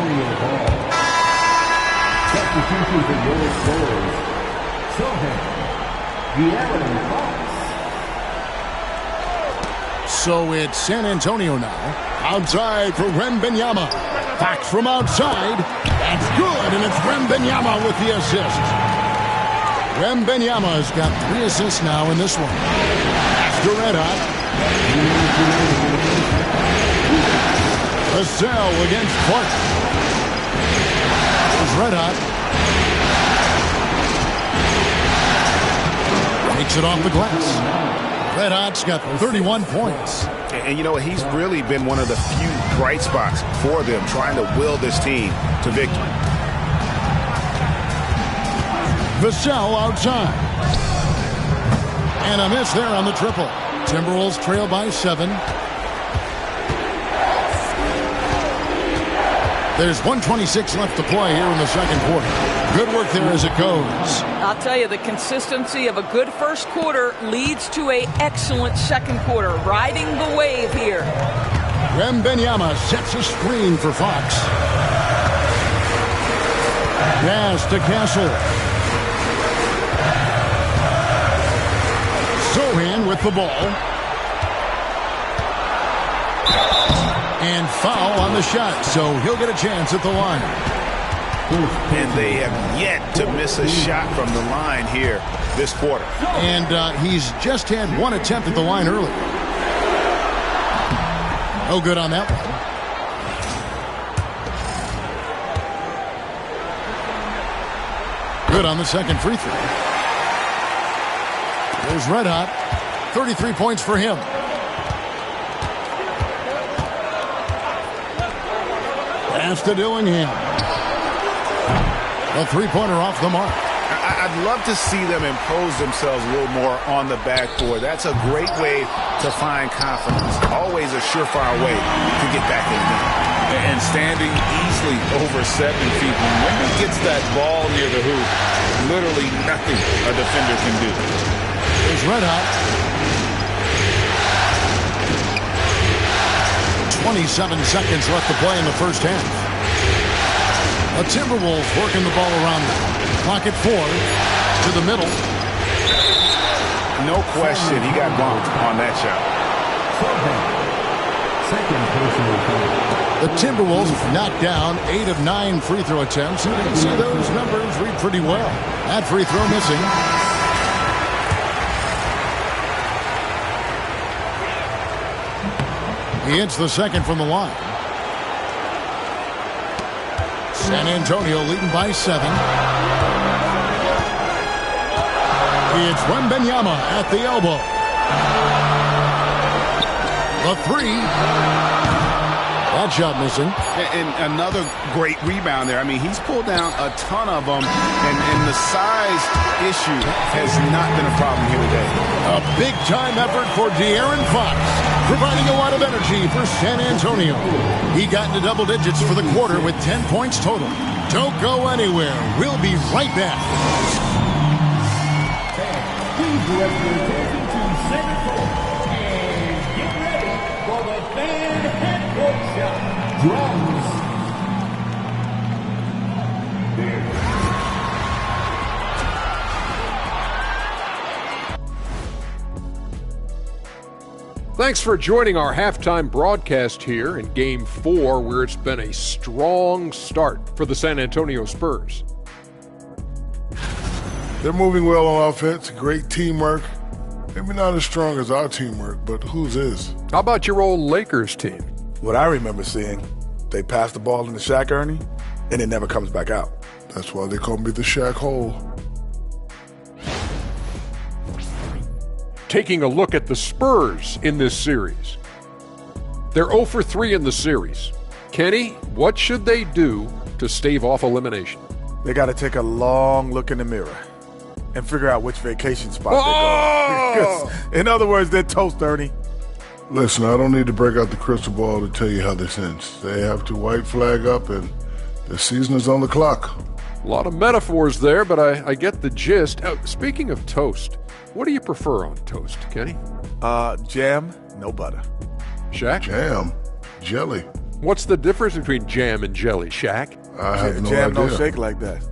So it's San Antonio now. Outside for Wembanyama. Fox from outside. That's good, and it's Wembanyama with the assist. Wembanyama's got 3 assists now in this one. After Red Hot. Vassell against Clark. There's Red Hot. Takes it off the glass. Red Hot's got 31 points. And you know, he's really been one of the few bright spots for them, trying to will this team to victory. Vassell outside. And a miss there on the triple. Timberwolves trail by 7. There's 1:26 left to play here in the second quarter. Good work there as it goes. I'll tell you, the consistency of a good first quarter leads to an excellent second quarter. Riding the wave here. Wembanyama sets a screen for Fox. Pass to Castle. Sohan with the ball. And foul on the shot, so he'll get a chance at the line. And they have yet to miss a shot from the line here this quarter. And he's just had 1 attempt at the line earlier. No good on that one. Good on the second free throw. There's Red Hot. 33 points for him. Pass to Dillingham. A three-pointer off the mark. I'd love to see them impose themselves a little more on the backboard. That's a great way to find confidence. Always a surefire way to get back in the game. And standing easily over 7 feet. When he gets that ball near the hoop, literally nothing a defender can do. There's Red Hot. 27 seconds left to play in the first half. The Timberwolves working the ball around them. Clock at 4 to the middle. No question, he got bumped on that shot. The Timberwolves knocked down 8 of 9 free throw attempts. You can see those numbers read pretty well. That free throw missing. He hits the second from the line. San Antonio leading by 7. It's Wembanyama at the elbow. The 3. That shot missing. And another great rebound there. I mean, he's pulled down a ton of them, and the size issue has not been a problem here today. A big-time effort for De'Aaron Fox, providing a lot of energy for San Antonio. He got into double digits for the quarter with 10 points total. Don't go anywhere. We'll be right back. Please direct your attention to center court and get ready for the fan head-court shot. Drums. Thanks for joining our halftime broadcast here in Game 4, where it's been a strong start for the San Antonio Spurs. They're moving well on offense, great teamwork. Maybe not as strong as our teamwork, but whose is? How about your old Lakers team? What I remember seeing, they pass the ball into Shaq, Ernie, and it never comes back out. That's why they call me the Shaq Hole. Taking a look at the Spurs in this series. They're 0 for 3 in the series. Kenny, what should they do to stave off elimination? They got to take a long look in the mirror and figure out which vacation spot they're going. In other words, they're toast, Ernie. Listen, I don't need to break out the crystal ball to tell you how this ends. They have to white flag up, and the season is on the clock. A lot of metaphors there, but I get the gist. Speaking of toast, what do you prefer on toast, Kenny? Jam, no butter. Shaq? Jam, jelly. What's the difference between jam and jelly, Shaq? I have no jam idea. don't shake like that.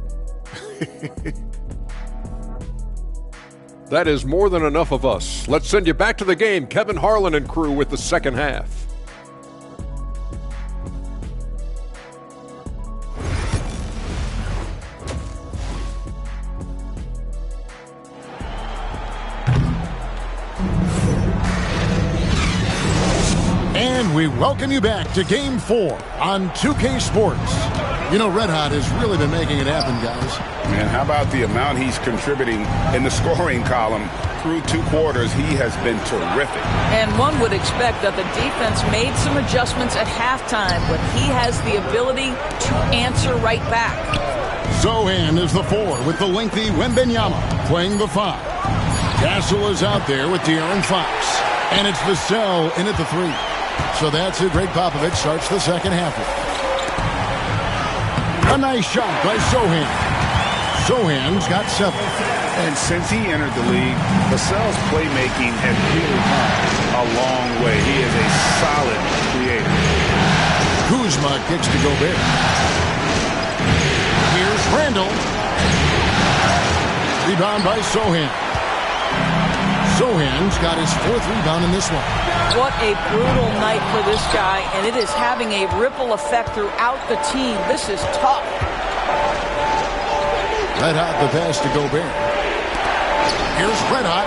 That is more than enough of us. Let's send you back to the game. Kevin Harlan and crew with the second half. And we welcome you back to Game 4 on 2K Sports. You know, Red Hot has really been making it happen, guys. Man, how about the amount he's contributing in the scoring column? Through 2 quarters, he has been terrific. And one would expect that the defense made some adjustments at halftime, but he has the ability to answer right back. Sohan is the 4 with the lengthy Wembanyama playing the 5. Castle is out there with De'Aaron Fox. And it's Vassell in at the 3. So that's who Greg Popovich starts the second half with. A nice shot by Sohan. Sohan's got 7. And since he entered the league, Vassell's playmaking has really come a long way. He is a solid creator. Kuzma kicks to Gobert. Here's Randall. Rebound by Sohan. Sohan's got his 4th rebound in this one. What a brutal night for this guy, and it is having a ripple effect throughout the team. This is tough. Red Hot the pass to Gobert. Here's Red Hot.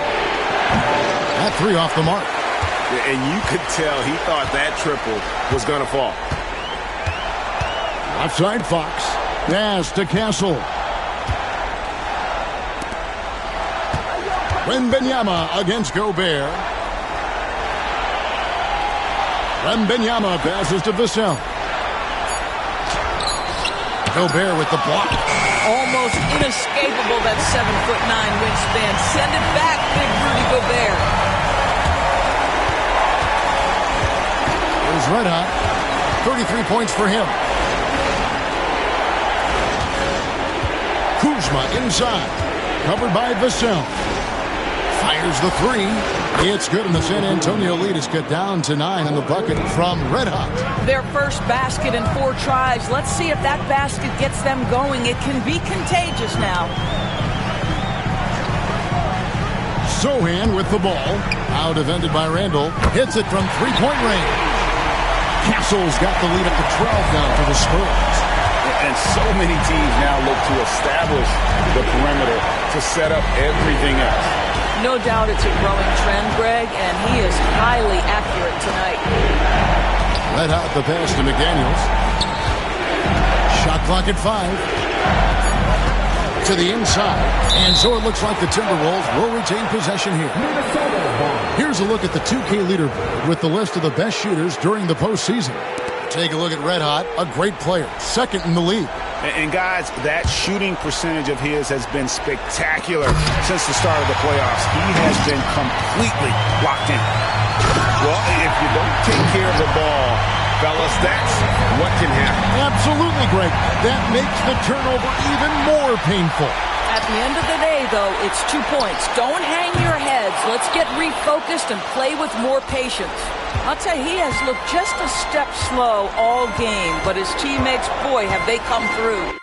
That 3 off the mark. And you could tell he thought that triple was going to fall. Outside Fox. Pass to Castle. Wembanyama against Gobert. Wembanyama passes to Vassell. Gobert with the block. Almost inescapable, that 7'9" wingspan. Send it back, big Rudy Gobert. Here's Red Hot. 33 points for him. Kuzma inside. Covered by Vassell. Fires the 3. It's good, and the San Antonio lead is cut down to 9 in the bucket from Red Hot. Their first basket in 4 tries. Let's see if that basket gets them going. It can be contagious now. Sohan with the ball. Out defended by Randall. Hits it from 3-point range. Castle's got the lead up to 12 now for the Spurs. And so many teams now look to establish the perimeter to set up everything else. No doubt it's a growing trend, Greg, and he is highly accurate tonight. Red Hot the pass to McDaniels. Shot clock at 5. To the inside. And so it looks like the Timberwolves will retain possession here. Here's a look at the 2K leaderboard with the list of the best shooters during the postseason. Take a look at Red Hot, a great player, second in the league. And guys, that shooting percentage of his has been spectacular since the start of the playoffs. He has been completely locked in. Well, if you don't take care of the ball, fellas, that's what can happen. Absolutely, Greg. That makes the turnover even more painful. At the end of the day, though, it's 2 points. Don't hang your heads. Let's get refocused and play with more patience. I'll tell you, he has looked just a step slow all game, but his teammates, boy, have they come through.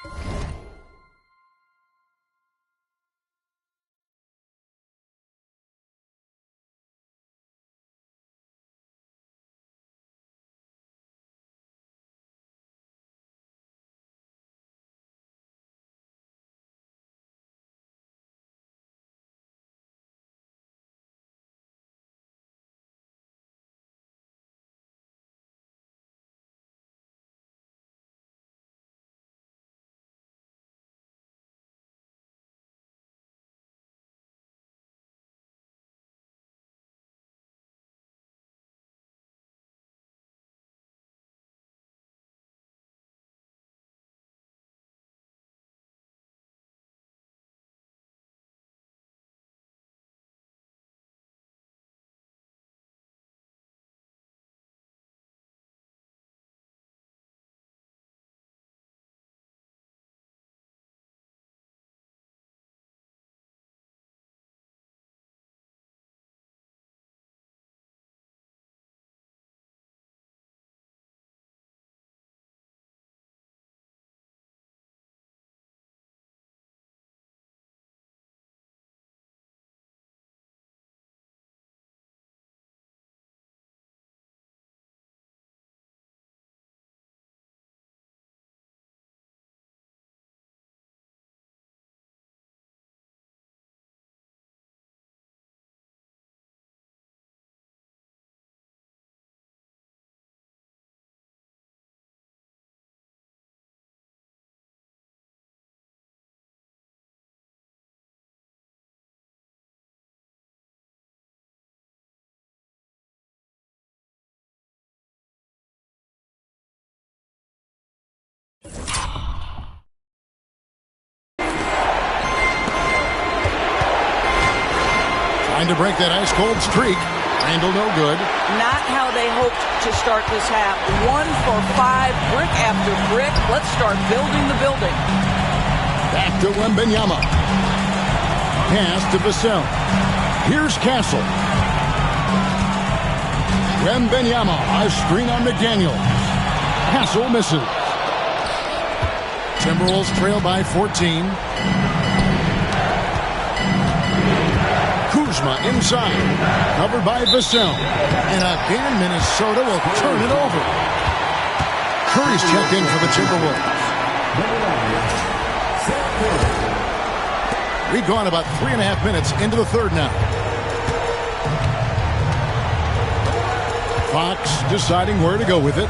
Trying to break that ice-cold streak. Randall no good. Not how they hoped to start this half. 1 for 5, brick after brick. Let's start building the building. Back to Wembanyama. Pass to Vassell. Here's Castle. Wembanyama, a screen on McDaniels. Castle misses. Timberwolves trail by 14. Kuzma inside, covered by Vassell. And again, Minnesota will turn it over. Curry's checked in for the Timberwolves. We've gone about 3.5 minutes into the third now. Fox deciding where to go with it.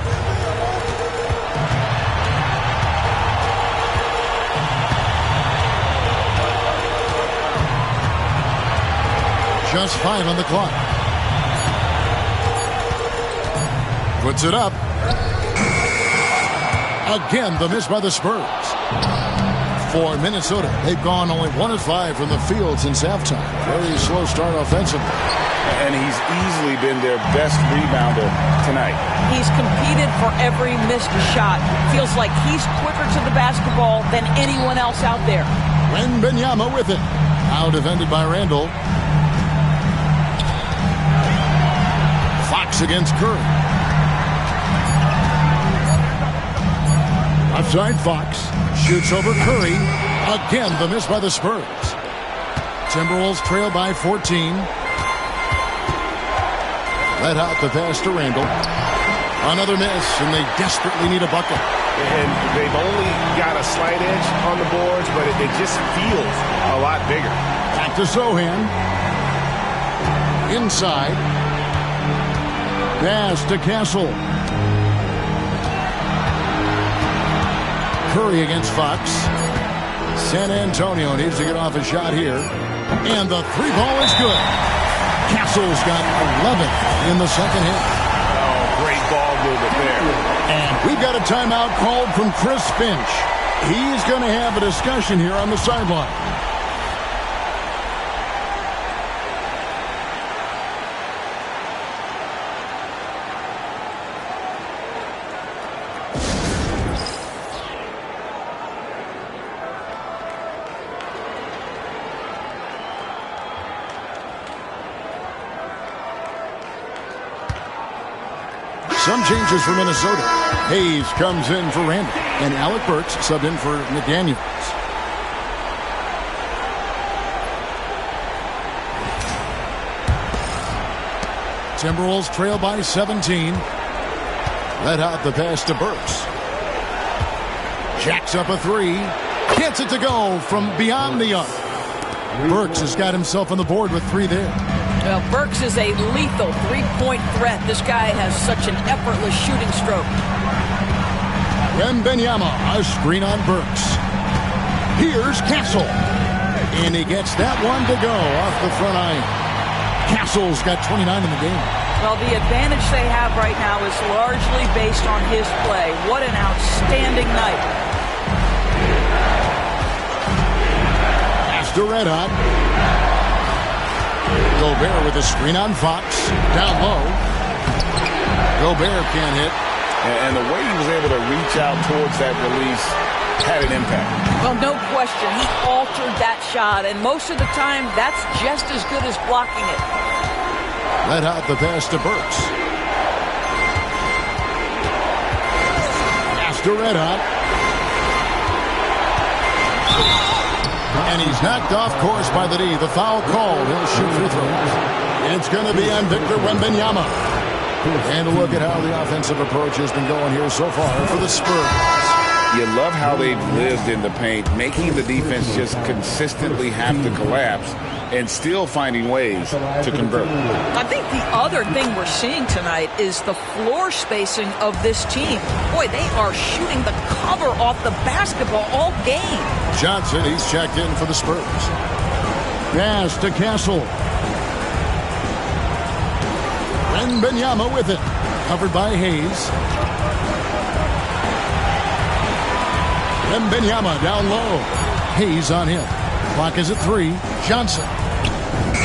Just 5 on the clock. Puts it up. Again, the miss by the Spurs. For Minnesota, they've gone only 1 of 5 from the field since halftime. Very slow start offensively. And he's easily been their best rebounder tonight. He's competed for every missed shot. Feels like he's quicker to the basketball than anyone else out there. Wembanyama with it. Now defended by Randall. Fox against Curry. Outside Fox. Shoots over Curry. Again, the miss by the Spurs. Timberwolves trail by 14. Let out the pass to Randall. Another miss, and they desperately need a bucket. And they've only got a slight edge on the boards, but it just feels a lot bigger. Back to Sohan. Inside. Pass to Castle. Curry against Fox. San Antonio needs to get off a shot here. And the 3-ball is good. Castle's got 11 in the second half. Oh, great ball little bit there. And we've got a timeout called from Chris Finch. He's going to have a discussion here on the sideline. Some changes for Minnesota. Hayes comes in for Randall, and Alec Burks subbed in for McDaniels. Timberwolves trail by 17. Let out the pass to Burks. Jacks up a three. Gets it to go from beyond the arc. Burks has got himself on the board with 3 there. Well, Burks is a lethal three-point threat. This guy has such an effortless shooting stroke. Wembanyama, a screen on Burks. Here's Castle. And he gets that one to go off the front iron. Castle's got 29 in the game. Well, the advantage they have right now is largely based on his play. What an outstanding night. Pass to Red Hot. Gobert with a screen on Fox. Down low. Gobert can't hit. And the way he was able to reach out towards that release had an impact. Well, no question. He altered that shot, and most of the time, that's just as good as blocking it. Let out the pass to Burks. Pass to Red Hot. And he's knocked off course by the D. The foul called. He'll shoot free throws. It's going to be on Victor Wembanyama. And look at how the offensive approach has been going here so far for the Spurs. You love how they've lived in the paint, making the defense just consistently have to collapse and still finding ways to convert. I think the other thing we're seeing tonight is the floor spacing of this team. Boy, they are shooting the cover off the basketball all game. Johnson, he's checked in for the Spurs. Pass to Castle. Wembanyama with it. Covered by Hayes. Wembanyama down low. Hayes on him. Clock is at 3. Johnson.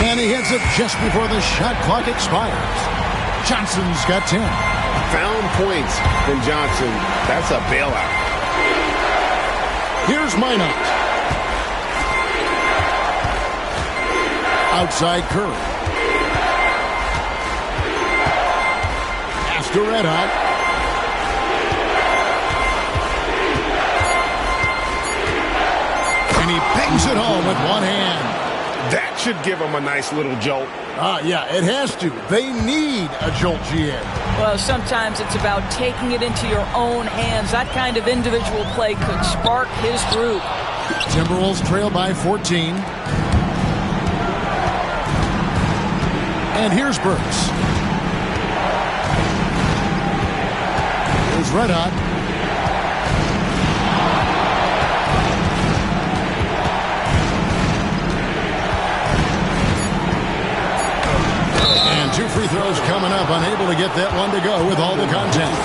And he hits it just before the shot clock expires. Johnson's got 10. Found points from Johnson. That's a bailout. Here's Minot. Outside Curry. Pass to Red Hot. And he bangs it home with one hand. That should give them a nice little jolt. Yeah, it has to. They need a jolt, GM. Well, sometimes it's about taking it into your own hands. That kind of individual play could spark his group. Timberwolves trail by 14. And here's Burks. Here's Red Hot. And 2 free throws coming up. Unable to get that one to go with all the contact.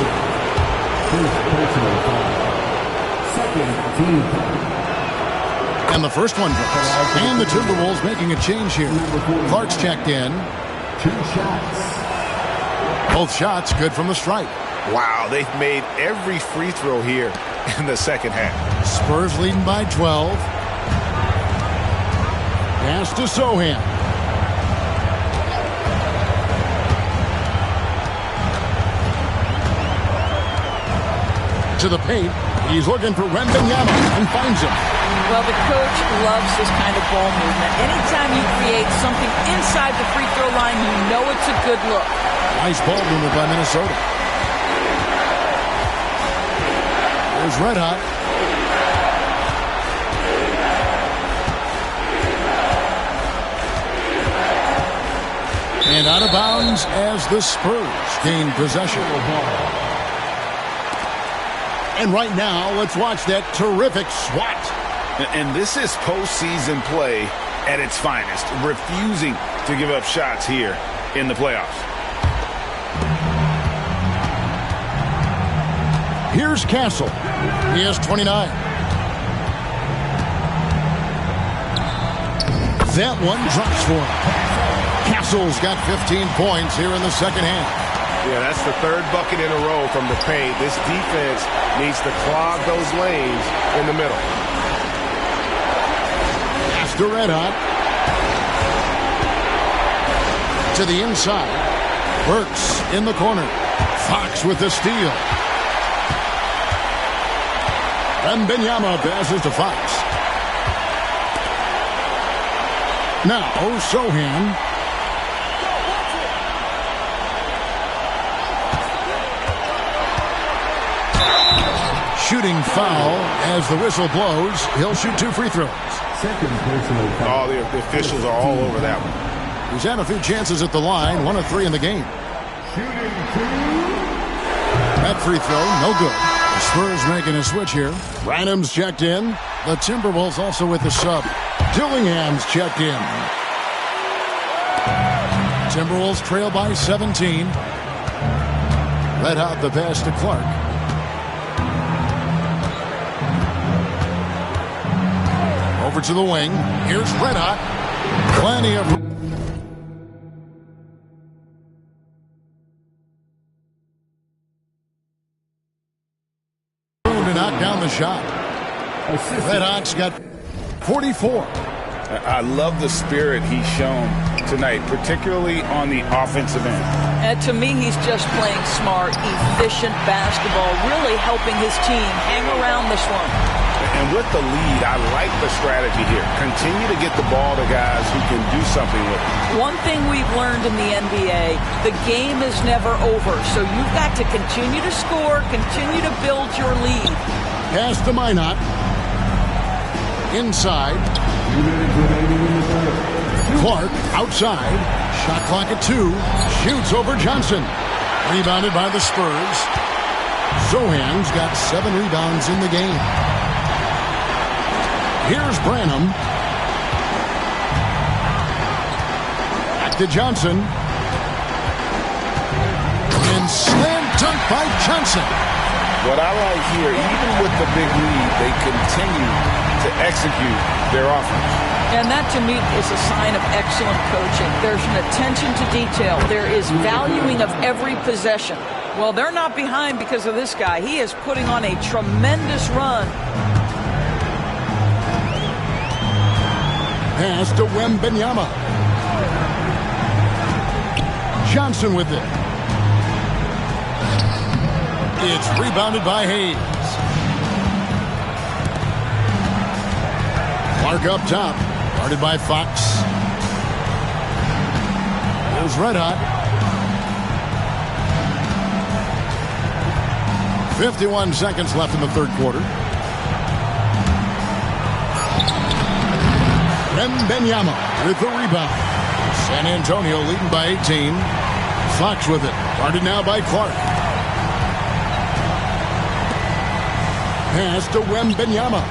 And the first one goes. And the Timberwolves making a change here. Clark's checked in. 2 shots. Both shots good from the stripe. Wow, they've made every free throw here in the second half. Spurs leading by 12. Pass to Sohan. To the paint. He's looking for Wembanyama and finds him. Well, the coach loves this kind of ball movement. Anytime you create something inside the free throw line, you know it's a good look. Nice ball movement by Minnesota. There's Red Hot. And out of bounds as the Spurs gain possession. And right now, let's watch that terrific swat. And this is postseason play at its finest, refusing to give up shots here in the playoffs. Here's Castle. He has 29. That one drops for him. Castle's got 15 points here in the second half. Yeah, that's the third bucket in a row from the paint. This defense needs to clog those lanes in the middle. Pass to Red Hot. To the inside. Burks in the corner. Fox with the steal. Wembanyama passes to Fox. Now, Sohan. Shooting foul as the whistle blows. He'll shoot 2 free throws. Oh, the officials are all over that one. He's had a few chances at the line. 1 of 3 in the game. That free throw, no good. The Spurs making a switch here. Branham's checked in. The Timberwolves also with the sub. Dillingham's checked in. Timberwolves trail by 17. Red Hot the pass to Clark. Over to the wing. Here's Red Hot. Plenty of room to knock down the shot. Red Hot's got 44. I love the spirit he's shown tonight, particularly on the offensive end. And to me, he's just playing smart, efficient basketball, really helping his team hang around this one. And with the lead, I like the strategy here. Continue to get the ball to guys who can do something with it. One thing we've learned in the NBA, the game is never over. So you've got to continue to score, continue to build your lead. Pass to Minot. Inside. Clark outside. Shot clock at 2. Shoots over Johnson. Rebounded by the Spurs. Sohan's got 7 rebounds in the game. Here's Branham. Back to Johnson. And slam dunk by Johnson. What I like here, even with the big lead, they continue to execute their offense. And that, to me, is a sign of excellent coaching. There's an attention to detail. There is valuing of every possession. Well, they're not behind because of this guy. He is putting on a tremendous run. Pass to Wembanyama. Johnson with it. It's rebounded by Hayes. Clark up top. Guarded by Fox. Here's Red Hot. 51 seconds left in the third quarter. Wembanyama with the rebound. San Antonio leading by 18. Fox with it. Guarded now by Clark. Pass to Wembanyama.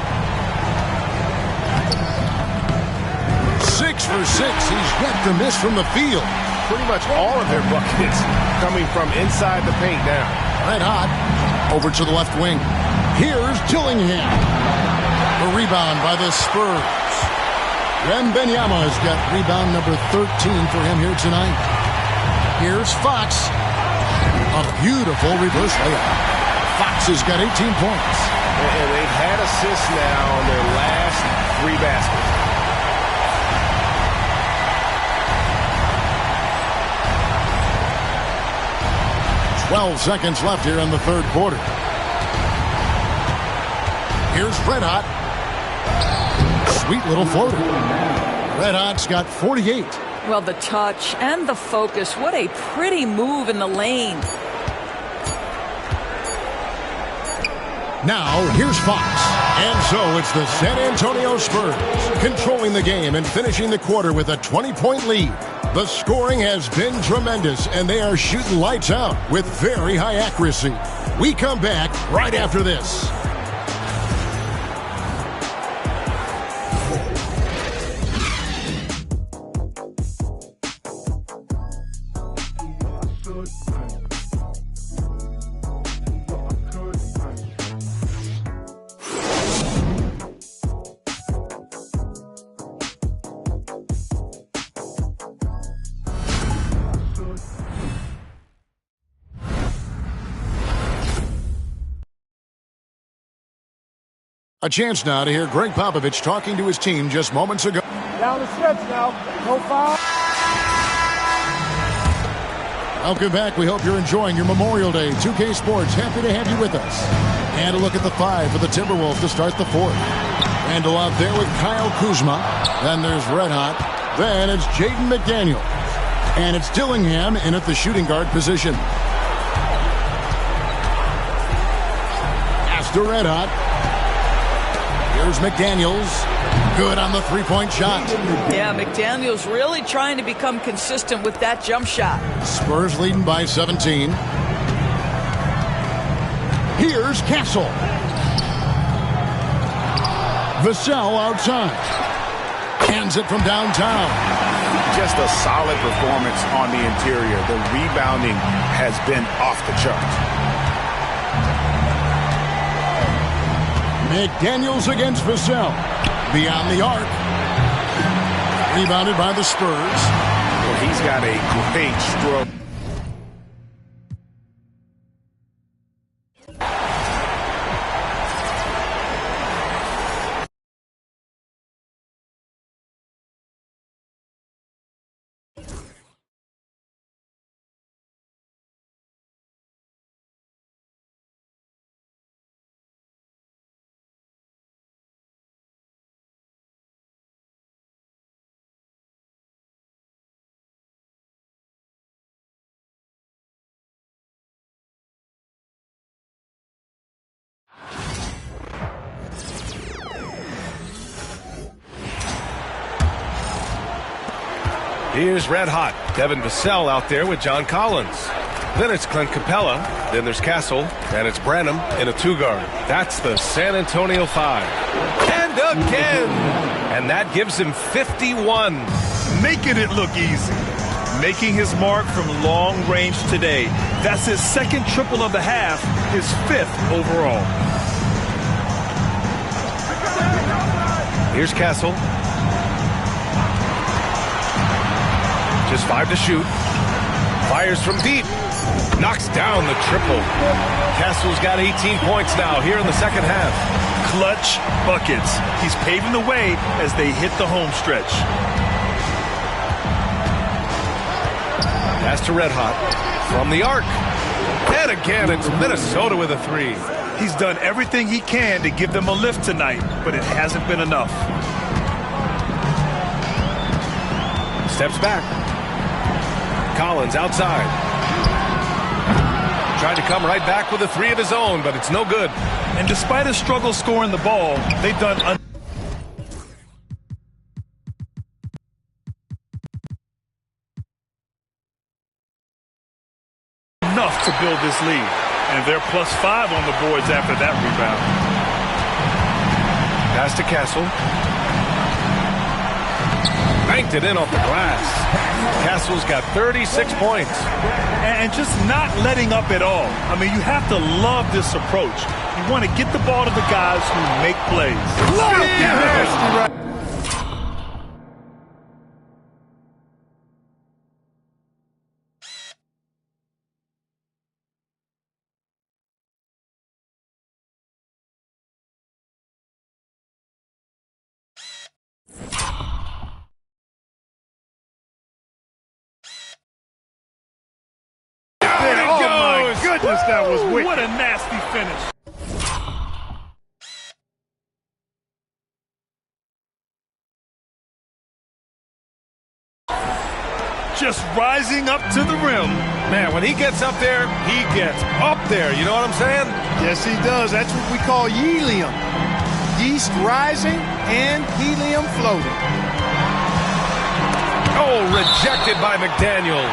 6 for 6. He's yet to miss from the field. Pretty much all of their buckets coming from inside the paint now. Red Hot. Over to the left wing. Here's Dillingham. The rebound by the Spurs. Wembanyama's got rebound number 13 for him here tonight. Here's Fox. A beautiful reverse layup. Fox has got 18 points. And they've had assists now on their last 3 baskets. Twelve seconds left here in the third quarter. Here's Red Hot. Sweet little floater. Red Hot's got 48. Well, the touch and the focus. What a pretty move in the lane. Now, here's Fox. And so it's the San Antonio Spurs controlling the game and finishing the quarter with a 20-point lead. The scoring has been tremendous, and they are shooting lights out with very high accuracy. We come back right after this. A chance now to hear Greg Popovich talking to his team just moments ago. Down the stretch now. No foul. Welcome back. We hope you're enjoying your Memorial Day. 2K Sports, happy to have you with us. And a look at the 5 for the Timberwolves to start the 4th. Randall out there with Kyle Kuzma. Then there's Red Hot. Then it's Jaden McDaniel. And it's Dillingham in at the shooting guard position. Pass to Red Hot. Here's McDaniels. Good on the three-point shot. Yeah, McDaniels really trying to become consistent with that jump shot. Spurs leading by 17. Here's Castle. Vassell outside. Hands it from downtown. Just a solid performance on the interior. The rebounding has been off the charts. McDaniels against Vassell. Beyond the arc. Rebounded by the Spurs. Well, he's got a great stroke. Here's Red Hot. Devin Vassell out there with John Collins. Then it's Clint Capella. Then there's Castle. And it's Branham in a 2-guard. That's the San Antonio 5. And again. And that gives him 51. Making it look easy. Making his mark from long range today. That's his second triple of the half, his 5th overall. Here's Castle. Just 5 to shoot. Fires from deep. Knocks down the triple. Castle's got 18 points now here in the second half. Clutch buckets. He's paving the way as they hit the home stretch. Pass to Red Hot. From the arc. And again, it's Minnesota with a 3. He's done everything he can to give them a lift tonight, but it hasn't been enough. Steps back. Collins outside. Trying to come right back with a 3 of his own, but it's no good. And despite a struggle scoring the ball, they've done enough to build this lead. And they're +5 on the boards after that rebound. Pass to Castle. Banked it in off the glass. Castle's got 36 points. And just not letting up at all. I mean, you have to love this approach. You want to get the ball to the guys who make plays. Goodness, that was wicked. What a nasty finish. Just rising up to the rim. Man, when he gets up there, he gets up there. You know what I'm saying? Yes, he does. That's what we call helium. Yeast rising and helium floating. Oh, rejected by McDaniels.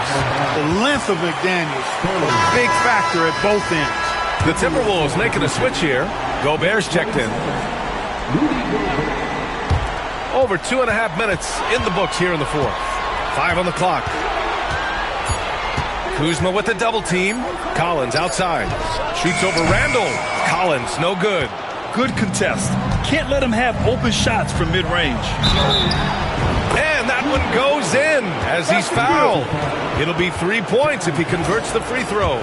The length of McDaniels, a big factor at both ends. The Timberwolves making a switch here. Gobert's checked in. Over 2.5 minutes in the books here in the 4th. 5 on the clock. Kuzma with the double team. Collins outside. Shoots over Randall. Collins, no good. Good contest. Can't let him have open shots from mid-range. And that one goes in as he's fouled. It'll be 3 points if he converts the free throw.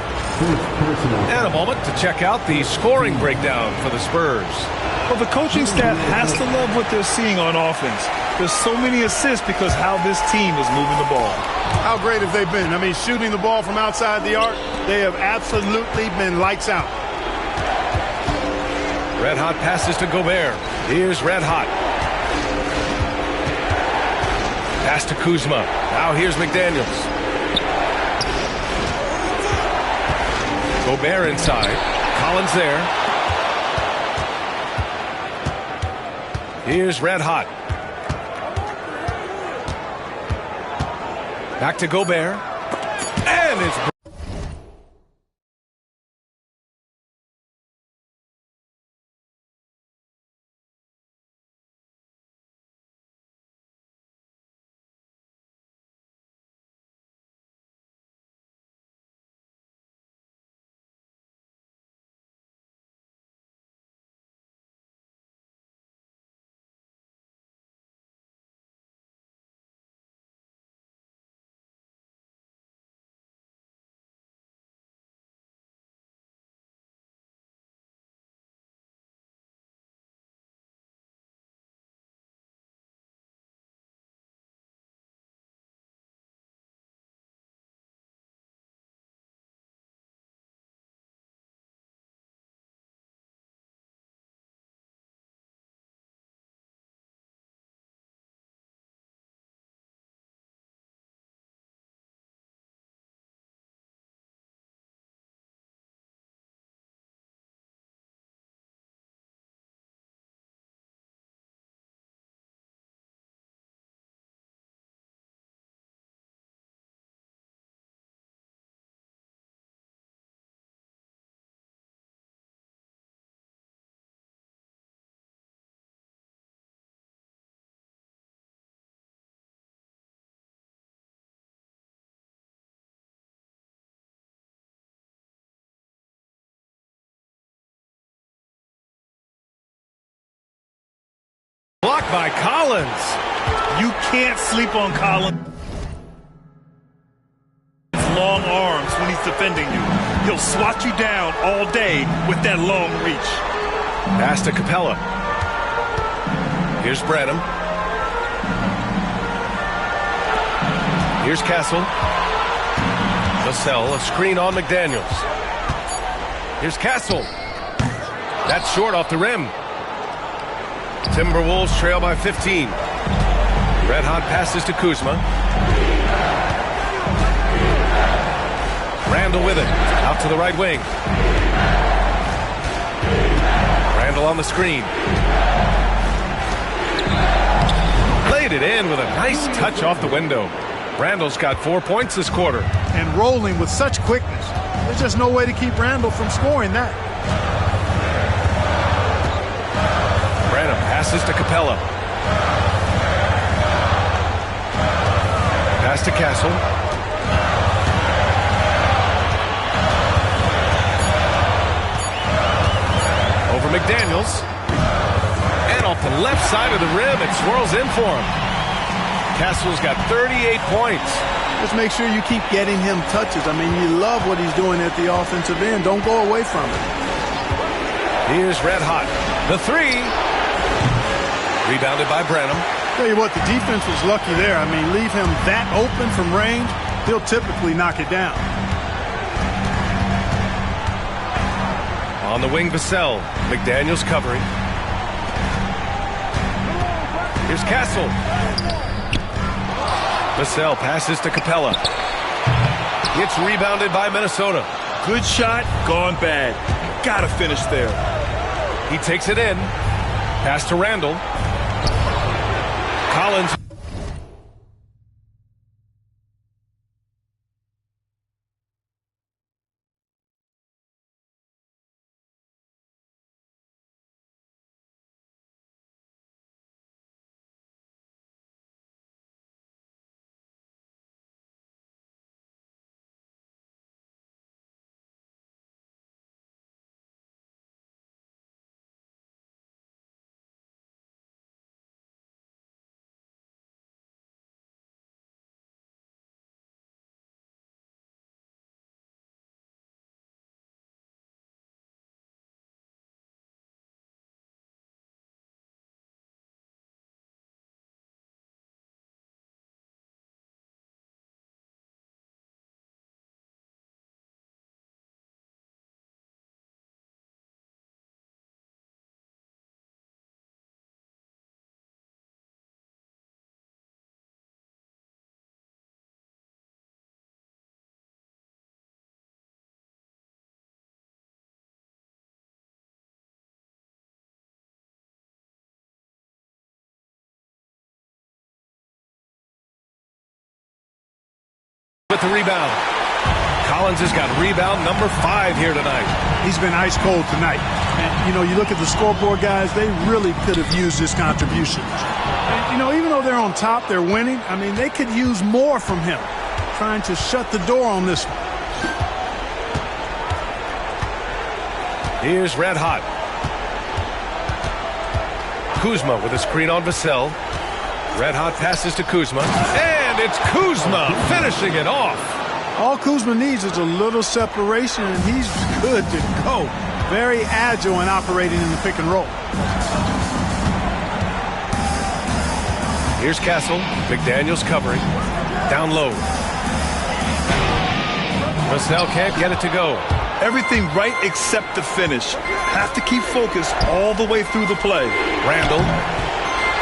And a moment to check out the scoring breakdown for the Spurs. Well, the coaching staff has to love what they're seeing on offense. There's so many assists because how this team is moving the ball. How great have they been? I mean, shooting the ball from outside the arc, they have absolutely been lights out. Red Hot passes to Gobert. Here's Red Hot. Pass to Kuzma. Now here's McDaniels. Gobert inside. Collins there. Here's Red Hot. Back to Gobert. And it's... Blocked by Collins. You can't sleep on Collins. Long arms when he's defending you. He'll swat you down all day with that long reach. Pass to Capella. Here's Branham. Here's Castle. Vassell, a screen on McDaniels. Here's Castle. That's short off the rim. Timberwolves trail by 15. Red Hot passes to Kuzma. Randall with it. Out to the right wing. Randall on the screen. Laid it in with a nice touch off the window. Randall's got 4 points this quarter. And rolling with such quickness. There's just no way to keep Randall from scoring that. Branham passes to Capella. Pass to Castle. Over McDaniels. And off the left side of the rim, it swirls in for him. Castle's got 38 points. Just make sure you keep getting him touches. I mean, you love what he's doing at the offensive end. Don't go away from it. Here's Red Hot. The three. Rebounded by Branham. Tell you what, the defense was lucky there. I mean, leave him that open from range, he'll typically knock it down. On the wing, Vassell. McDaniels covering. Here's Castle. Vassell passes to Capella. It's rebounded by Minnesota. Good shot, gone bad. Gotta finish there. He takes it in. Pass to Randall. Collins. with the rebound. Collins has got rebound number 5 here tonight. He's been ice cold tonight. And, you look at the scoreboard, guys, they really could have used his contributions. And, even though they're on top, they're winning. I mean, they could use more from him, trying to shut the door on this one. Here's Red Hot. Kuzma with a screen on Vassell. Red Hot passes to Kuzma. And it's Kuzma finishing it off. All Kuzma needs is a little separation, and he's good to go. Very agile in operating in the pick and roll. Here's Castle. McDaniels covering. Down low. Vassell can't get it to go. Everything right except the finish. Have to keep focused all the way through the play. Randall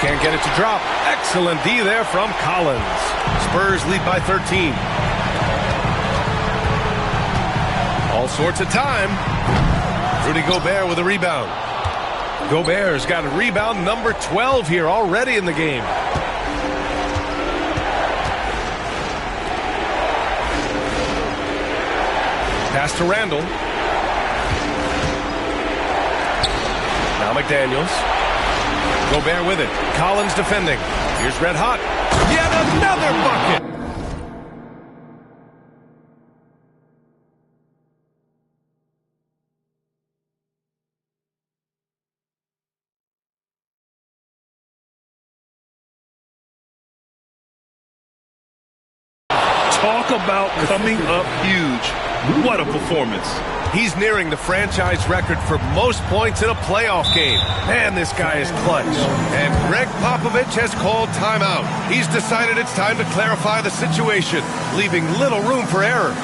can't get it to drop. Excellent D there from Collins. Spurs lead by 13. All sorts of time. Rudy Gobert with a rebound. Gobert's got a rebound number 12 here already in the game. Pass to Randall. Now McDaniels. Gobert with it. Collins defending. Here's Red Hot. Yet another bucket. Talk about coming up huge. What a performance. He's nearing the franchise record for most points in a playoff game. Man, this guy is clutch. And Greg Popovich has called timeout. He's decided it's time to clarify the situation, leaving little room for error.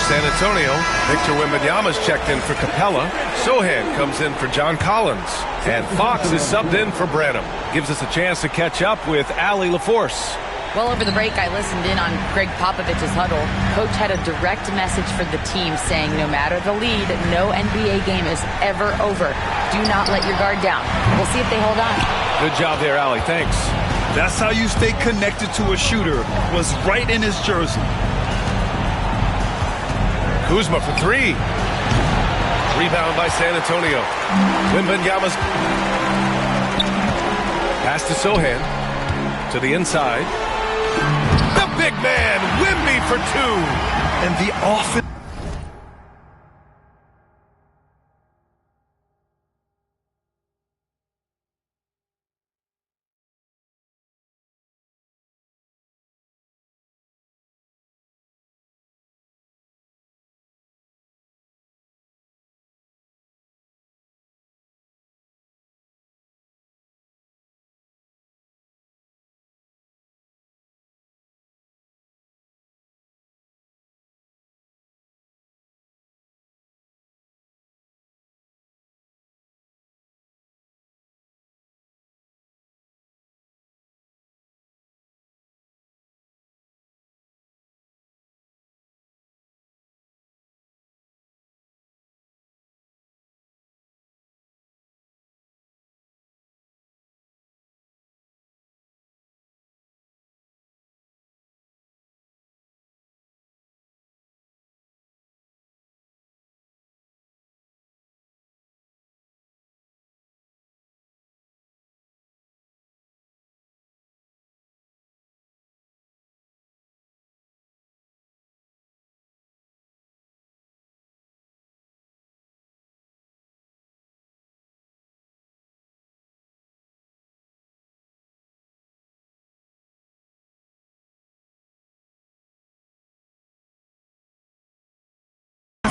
San Antonio, Victor Wembanyama's checked in for Capella. Sohan comes in for John Collins. And Fox is subbed in for Branham. Gives us a chance to catch up with Allie LaForce. Well, over the break, I listened in on Greg Popovich's huddle. Coach had a direct message for the team saying no matter the lead, no NBA game is ever over. Do not let your guard down. We'll see if they hold on. Good job there, Allie. Thanks. That's how you stay connected to a shooter. Was right in his jersey. Kuzma for 3. Rebound by San Antonio. Wembanyama's pass to Sohan. To the inside. The big man, Wemby for 2. And the offense.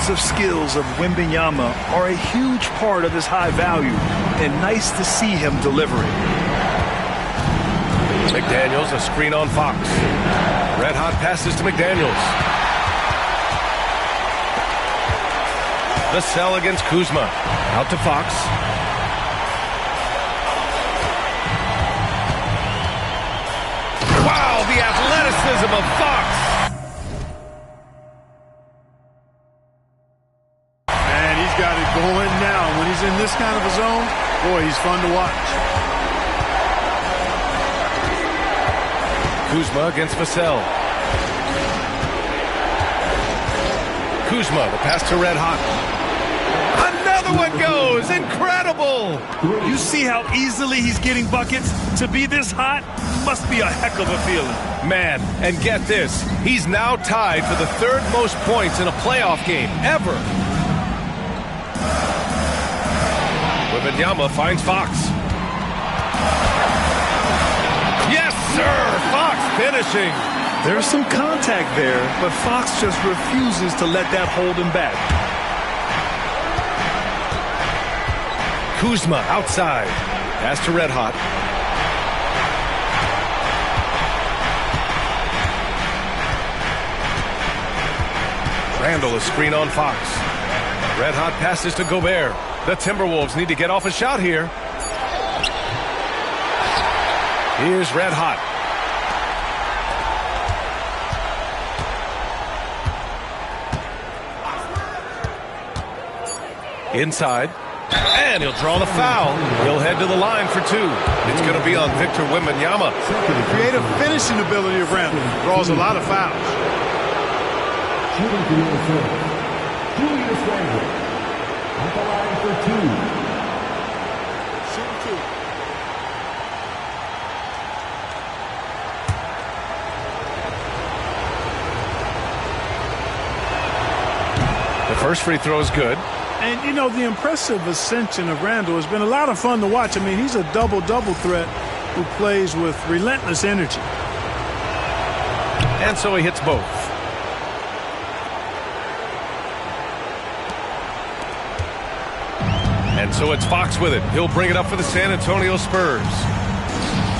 defensive skills of Wembanyama are a huge part of his high value, and nice to see him delivering. McDaniels, a screen on Fox. Red hot passes to McDaniels. The sell against Kuzma. Out to Fox. Wow, the athleticism of Fox. And he's got it going now. When he's in this kind of a zone, boy, he's fun to watch. Kuzma against Vassell. Kuzma, the pass to Red Hot. Another one goes! Incredible! You see how easily he's getting buckets? To be this hot must be a heck of a feeling. Man, and get this, he's now tied for the third most points in a playoff game ever. Wembanyama finds Fox. Yes, sir! Fox finishing. There's some contact there, but Fox just refuses to let that hold him back. Kuzma outside. Pass to Red Hot. Randall, a screen on Fox. Red Hot passes to Gobert. The Timberwolves need to get off a shot here. Here's Red Hot. Inside. And he'll draw the foul. He'll head to the line for two. It's going to be on Victor Wembanyama. The creative finishing ability of Randall draws a lot of fouls. Shooting for Minnesota, Julius Randle at the line for two. Shooting two. The first free throw is good. And, you know, the impressive ascension of Randall has been a lot of fun to watch. I mean, he's a double-double threat who plays with relentless energy. And so he hits both. And so it's Fox with it. He'll bring it up for the San Antonio Spurs.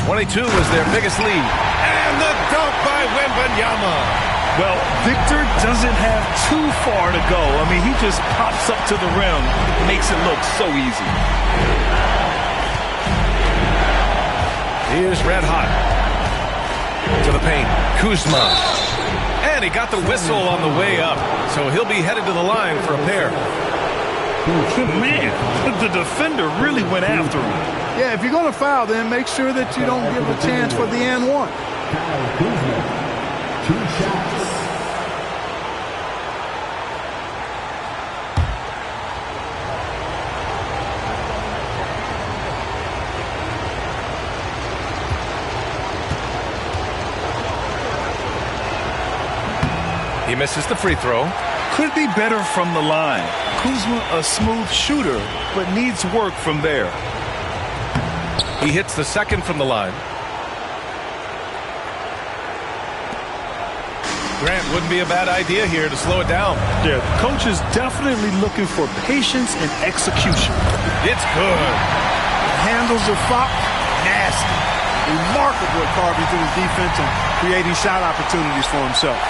22 is their biggest lead. And the dunk by Wembanyama. Well, Victor doesn't have too far to go. I mean, he just pops up to the rim, makes it look so easy. Here's Red Hot. To the paint. Kuzma. And he got the whistle on the way up. So he'll be headed to the line for a pair. Man, the defender really went after him. Yeah, if you're going to foul, then make sure that you don't give a chance for the and one. Two shots. He misses the free throw. Could be better from the line. Kuzma, a smooth shooter, but needs work from there. He hits the second from the line. Grant, wouldn't be a bad idea here to slow it down. Yeah, the coach is definitely looking for patience and execution. It's good. Handles of Fox, nasty. Remarkable at carving through his defense and creating shot opportunities for himself.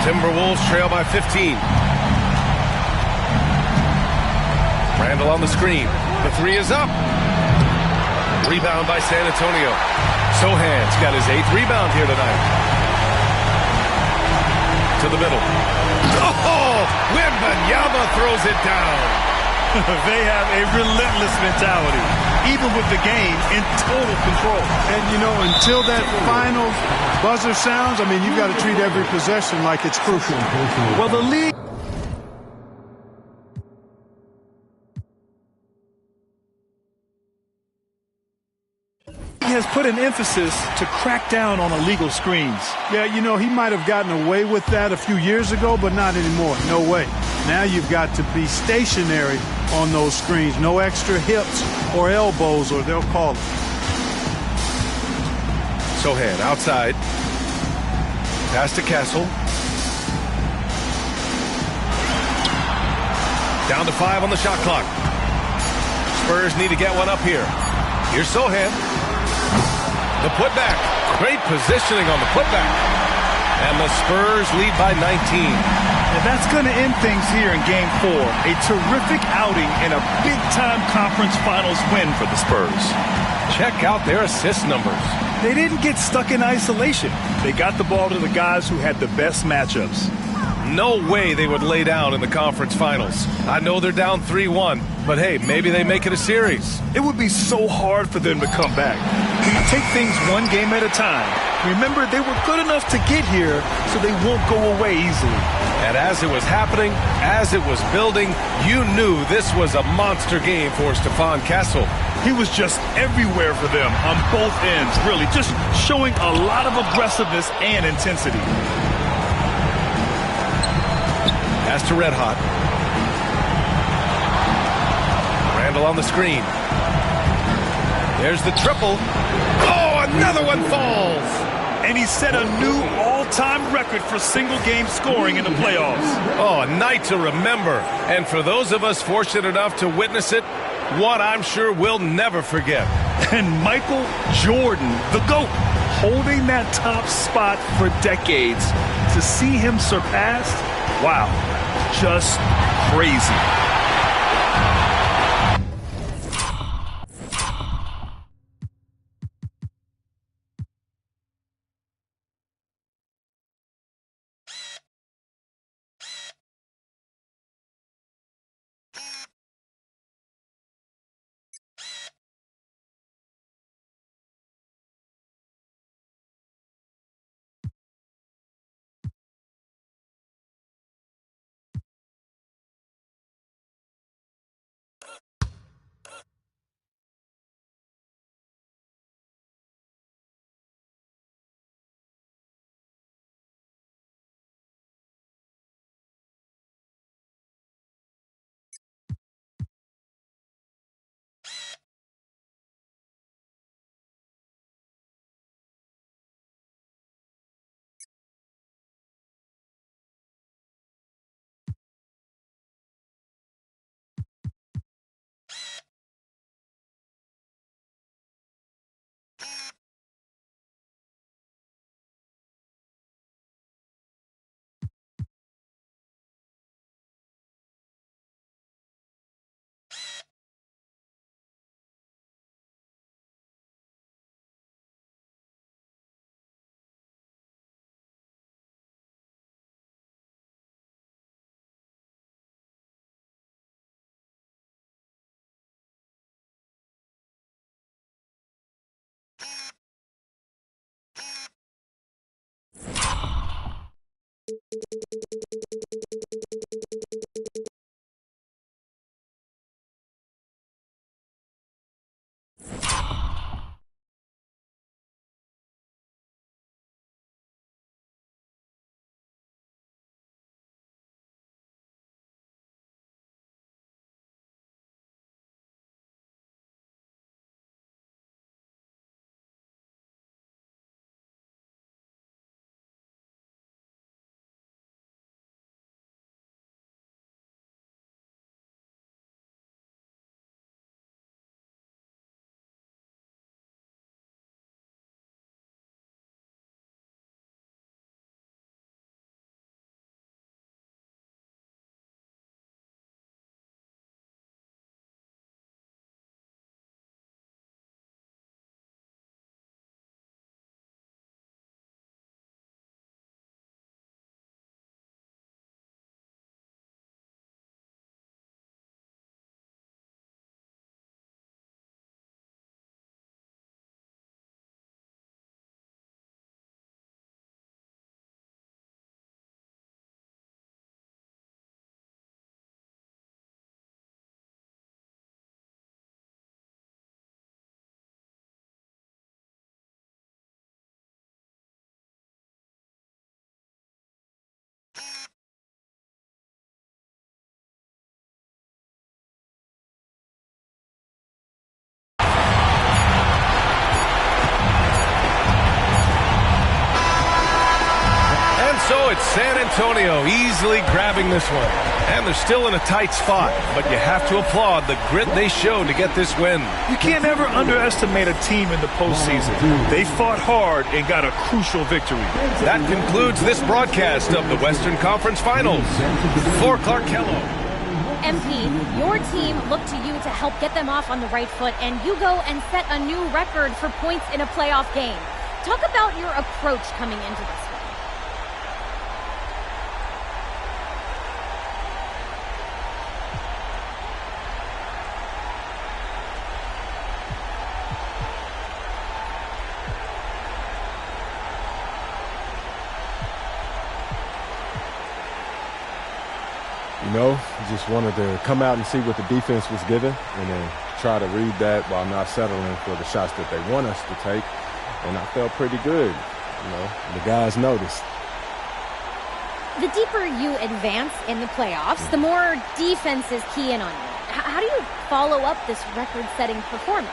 Timberwolves trail by 15. Randall on the screen. The three is up. Rebound by San Antonio. Sohan's got his 8th rebound here tonight. To the middle. Oh! Wembanyama throws it down. They have a relentless mentality, even with the game in total control. And, you know, until that final buzzer sounds, I mean, you've got to treat every possession like it's crucial. Well, the league has put an emphasis to crack down on illegal screens. Yeah, you know, he might have gotten away with that a few years ago, but not anymore. No way. Now you've got to be stationary on those screens. No extra hips or elbows, or they'll call it. Sohan outside. Pass to Castle. Down to 5 on the shot clock. Spurs need to get one up here. Here's Sohan. The putback. Great positioning on the putback. And the Spurs lead by 19. And that's going to end things here in Game 4. A terrific outing and a big-time conference finals win for the Spurs. Check out their assist numbers. They didn't get stuck in isolation. They got the ball to the guys who had the best matchups. No way they would lay down in the conference finals. I know they're down 3-1, but hey, maybe they make it a series. It would be so hard for them to come back. When you take things one game at a time, remember they were good enough to get here, so they won't go away easily. And as it was happening, as it was building, you knew this was a monster game for Stephon Castle. He was just everywhere for them on both ends, really, just showing a lot of aggressiveness and intensity. Pass to Red Hot. Randall on the screen. There's the triple. Oh, another one falls. And he set a new all-time record for single-game scoring in the playoffs. Oh, a night to remember. And for those of us fortunate enough to witness it, one I'm sure we'll never forget. And Michael Jordan, the GOAT, holding that top spot for decades. To see him surpassed, wow, just crazy. So it's San Antonio easily grabbing this one. And they're still in a tight spot, but you have to applaud the grit they showed to get this win. You can't ever underestimate a team in the postseason. They fought hard and got a crucial victory. That concludes this broadcast of the Western Conference Finals. For Clark Kello. MP, your team looked to you to help get them off on the right foot, and you go and set a new record for points in a playoff game. Talk about your approach coming into this one. You know, just wanted to come out and see what the defense was giving and then try to read that while not settling for the shots that they want us to take. And I felt pretty good. You know, the guys noticed. The deeper you advance in the playoffs, the more defense is key in on you. How do you follow up this record-setting performance?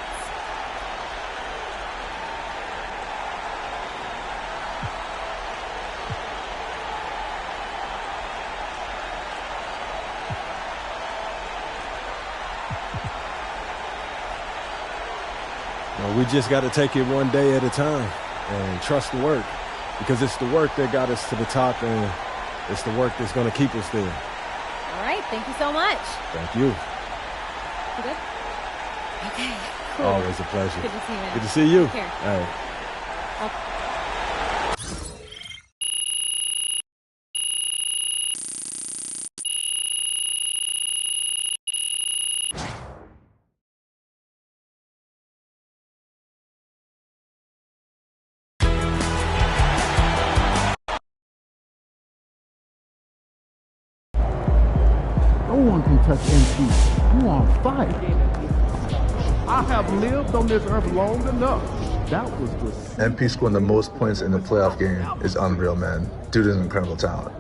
We just got to take it one day at a time and trust the work, because it's the work that got us to the top, and it's the work that's going to keep us there. All right. Thank you so much. Thank you. You good? Okay. Cool. Always a pleasure. Good to see you, man. Good to see you. Here. All right. No one can touch MP. You on fire. I have lived on this earth long enough. That was the... MP scoring the most points in a playoff game is unreal, man. Dude is an incredible talent.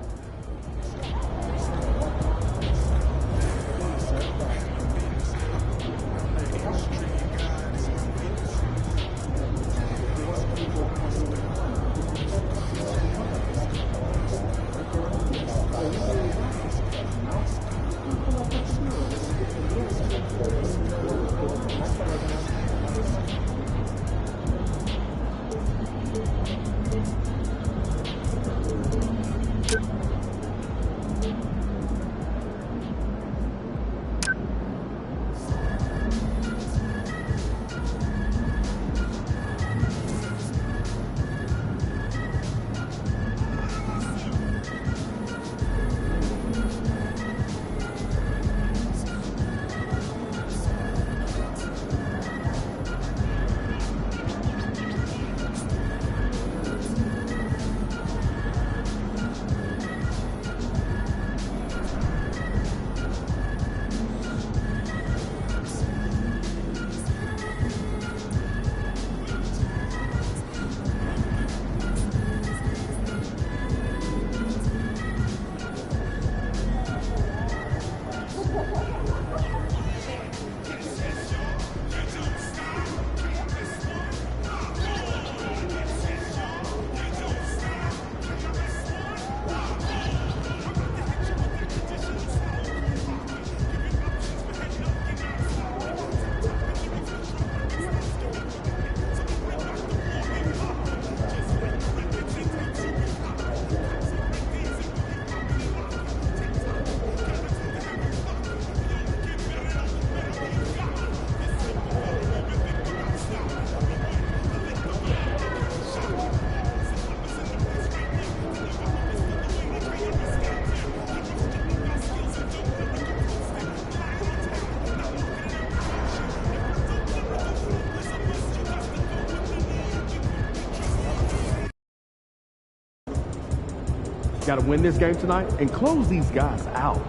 Got to win this game tonight and close these guys out.